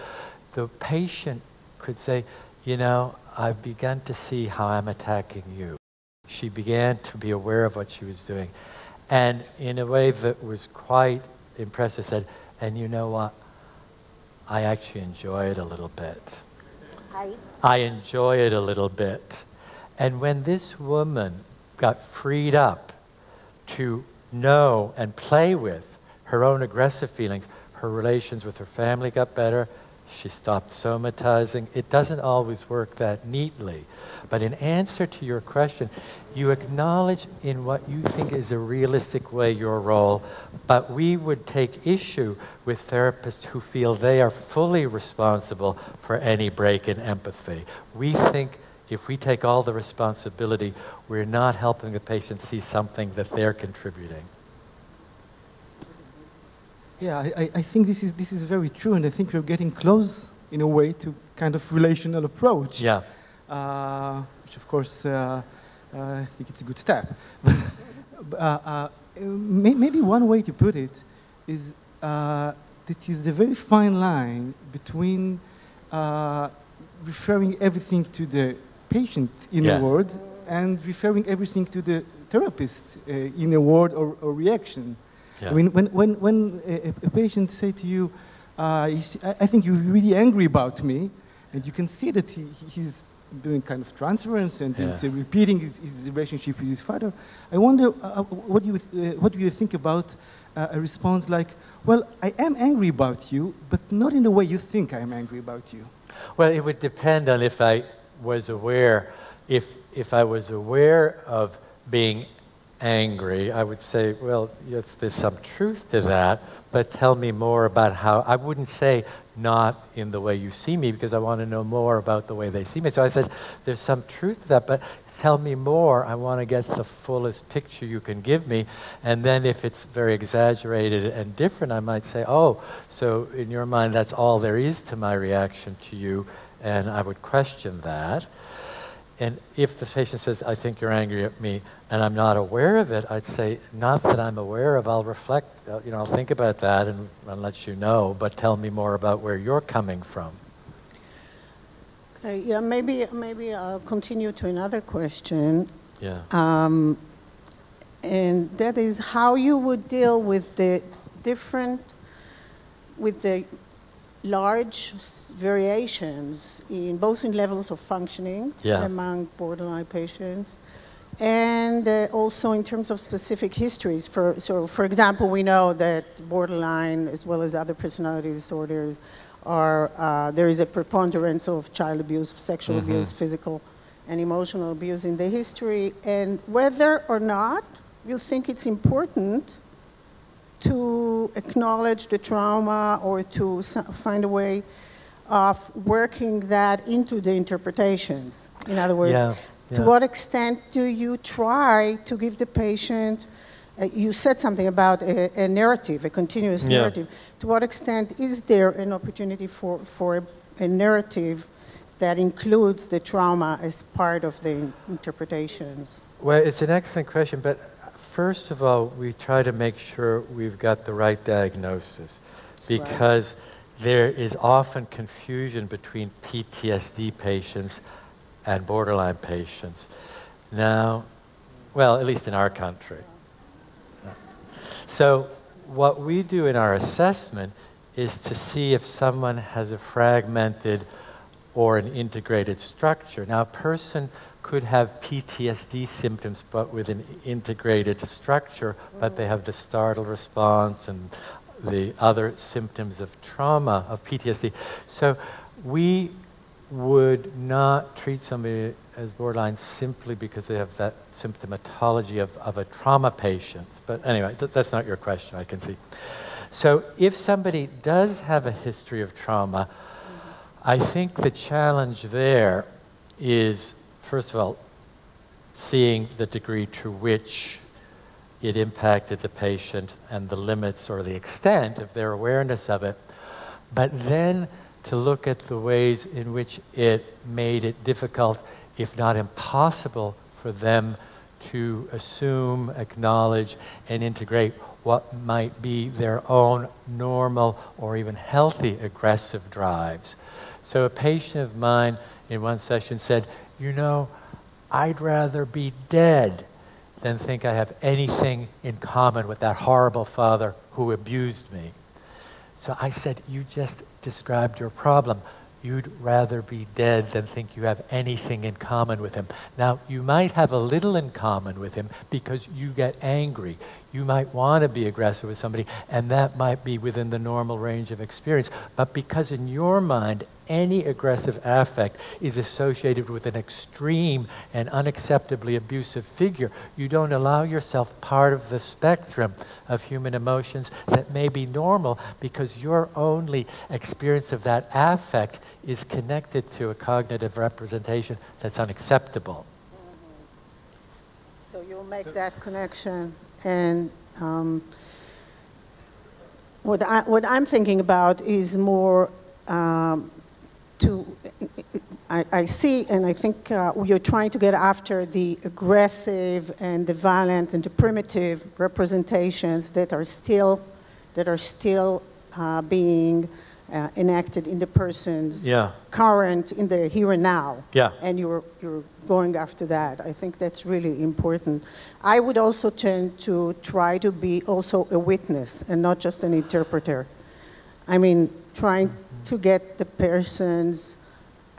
the patient could say, "You know, I've begun to see how I'm attacking you." She began to be aware of what she was doing. And in a way that was quite impressive, said, "And you know what? I actually enjoy it a little bit. I enjoy it a little bit." And when this woman got freed up to know and play with her own aggressive feelings, her relations with her family got better. She stopped somatizing. It doesn't always work that neatly. But in answer to your question, you acknowledge in what you think is a realistic way your role, but we would take issue with therapists who feel they are fully responsible for any break in empathy. We think if we take all the responsibility, we're not helping the patient see something that they're contributing. Yeah, I think this is very true, and I think we're getting close, in a way, to kind of relational approach. Yeah. Which, of course, I think it's a good step. Maybe one way to put it is that is the very fine line between referring everything to the patient in a word and referring everything to the therapist in a word or reaction. Yeah. I mean, when a patient say to you, I think you're really angry about me, and you can see that he's doing kind of transference and he's repeating his relationship with his father, I wonder, what do you think about a response like, well, I am angry about you, but not in the way you think I am angry about you? Well, it would depend on if I was aware. If I was aware of being angry, I would say, well, yes, there's some truth to that, but tell me more about how. I wouldn't say not in the way you see me, because I want to know more about the way they see me. So I said, there's some truth to that, but tell me more. I want to get the fullest picture you can give me. And then if it's very exaggerated and different, I might say, oh, so in your mind, that's all there is to my reaction to you, and I would question that. And if the patient says, I think you're angry at me, and I'm not aware of it, I'd say, not that I'm aware of, I'll reflect, I'll think about that and let you know, but tell me more about where you're coming from. Okay, yeah, maybe I'll continue to another question. Yeah. And that is how you would deal with the large variations in both in levels of functioning among borderline patients, and also in terms of specific histories. For example, we know that borderline, as well as other personality disorders, there is a preponderance of child abuse, sexual abuse, physical and emotional abuse in the history, and whether or not you think it's important to acknowledge the trauma or to find a way of working that into the interpretations. In other words, to what extent do you try to give the patient, you said something about a narrative, a continuous narrative. To what extent is there an opportunity for a narrative that includes the trauma as part of the interpretations? Well, it's an excellent question, but first of all, we try to make sure we've got the right diagnosis, because there is often confusion between PTSD patients and borderline patients. Now, well, at least in our country. So what we do in our assessment is to see if someone has a fragmented or an integrated structure. Now, a person could have PTSD symptoms, but with an integrated structure, but they have the startle response and the other symptoms of trauma, of PTSD. So we would not treat somebody as borderline simply because they have that symptomatology of a trauma patient. But anyway, that's not your question, I can see. So if somebody does have a history of trauma, I think the challenge there is, first of all, seeing the degree to which it impacted the patient and the limits or the extent of their awareness of it, but then to look at the ways in which it made it difficult, if not impossible, for them to assume, acknowledge, and integrate what might be their own normal or even healthy aggressive drives. So a patient of mine in one session said, I'd rather be dead than think I have anything in common with that horrible father who abused me. So I said, you just described your problem. you'd rather be dead than think you have anything in common with him. Now, you might have a little in common with him because you get angry. You might want to be aggressive with somebody, and that might be within the normal range of experience. But because in your mind, any aggressive affect is associated with an extreme and unacceptably abusive figure, you don't allow yourself part of the spectrum of human emotions that may be normal because your only experience of that affect is connected to a cognitive representation that's unacceptable. So you'll make that connection. And what I'm thinking about is more I see, and I think you're trying to get after the aggressive and the violent and the primitive representations that are still being enacted in the person's current, in the here and now. Yeah. And you're going after that. I think that's really important. I would also tend to try to be also a witness and not just an interpreter. I mean, trying to get the persons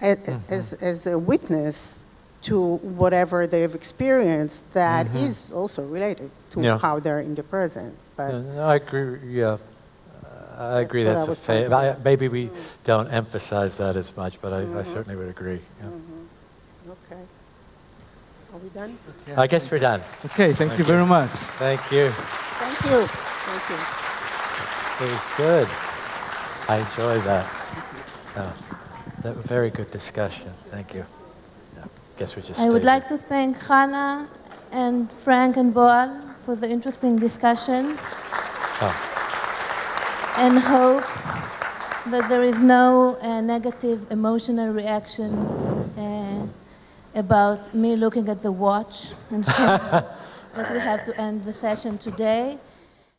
as a witness to whatever they've experienced that is also related to how they're in the present. But I agree, I agree that's a fact. Maybe we don't emphasize that as much, but I certainly would agree. Yeah. Okay. Are we done? I guess we're done. Okay, thank you very much. Thank you. Thank you. Thank you. It was good. I enjoyed that. That was a very good discussion. Thank you. Yeah, guess we just I would like to thank Hannah and Frank and Bועז for the interesting discussion. And hope that there is no negative emotional reaction about me looking at the watch and that we have to end the session today.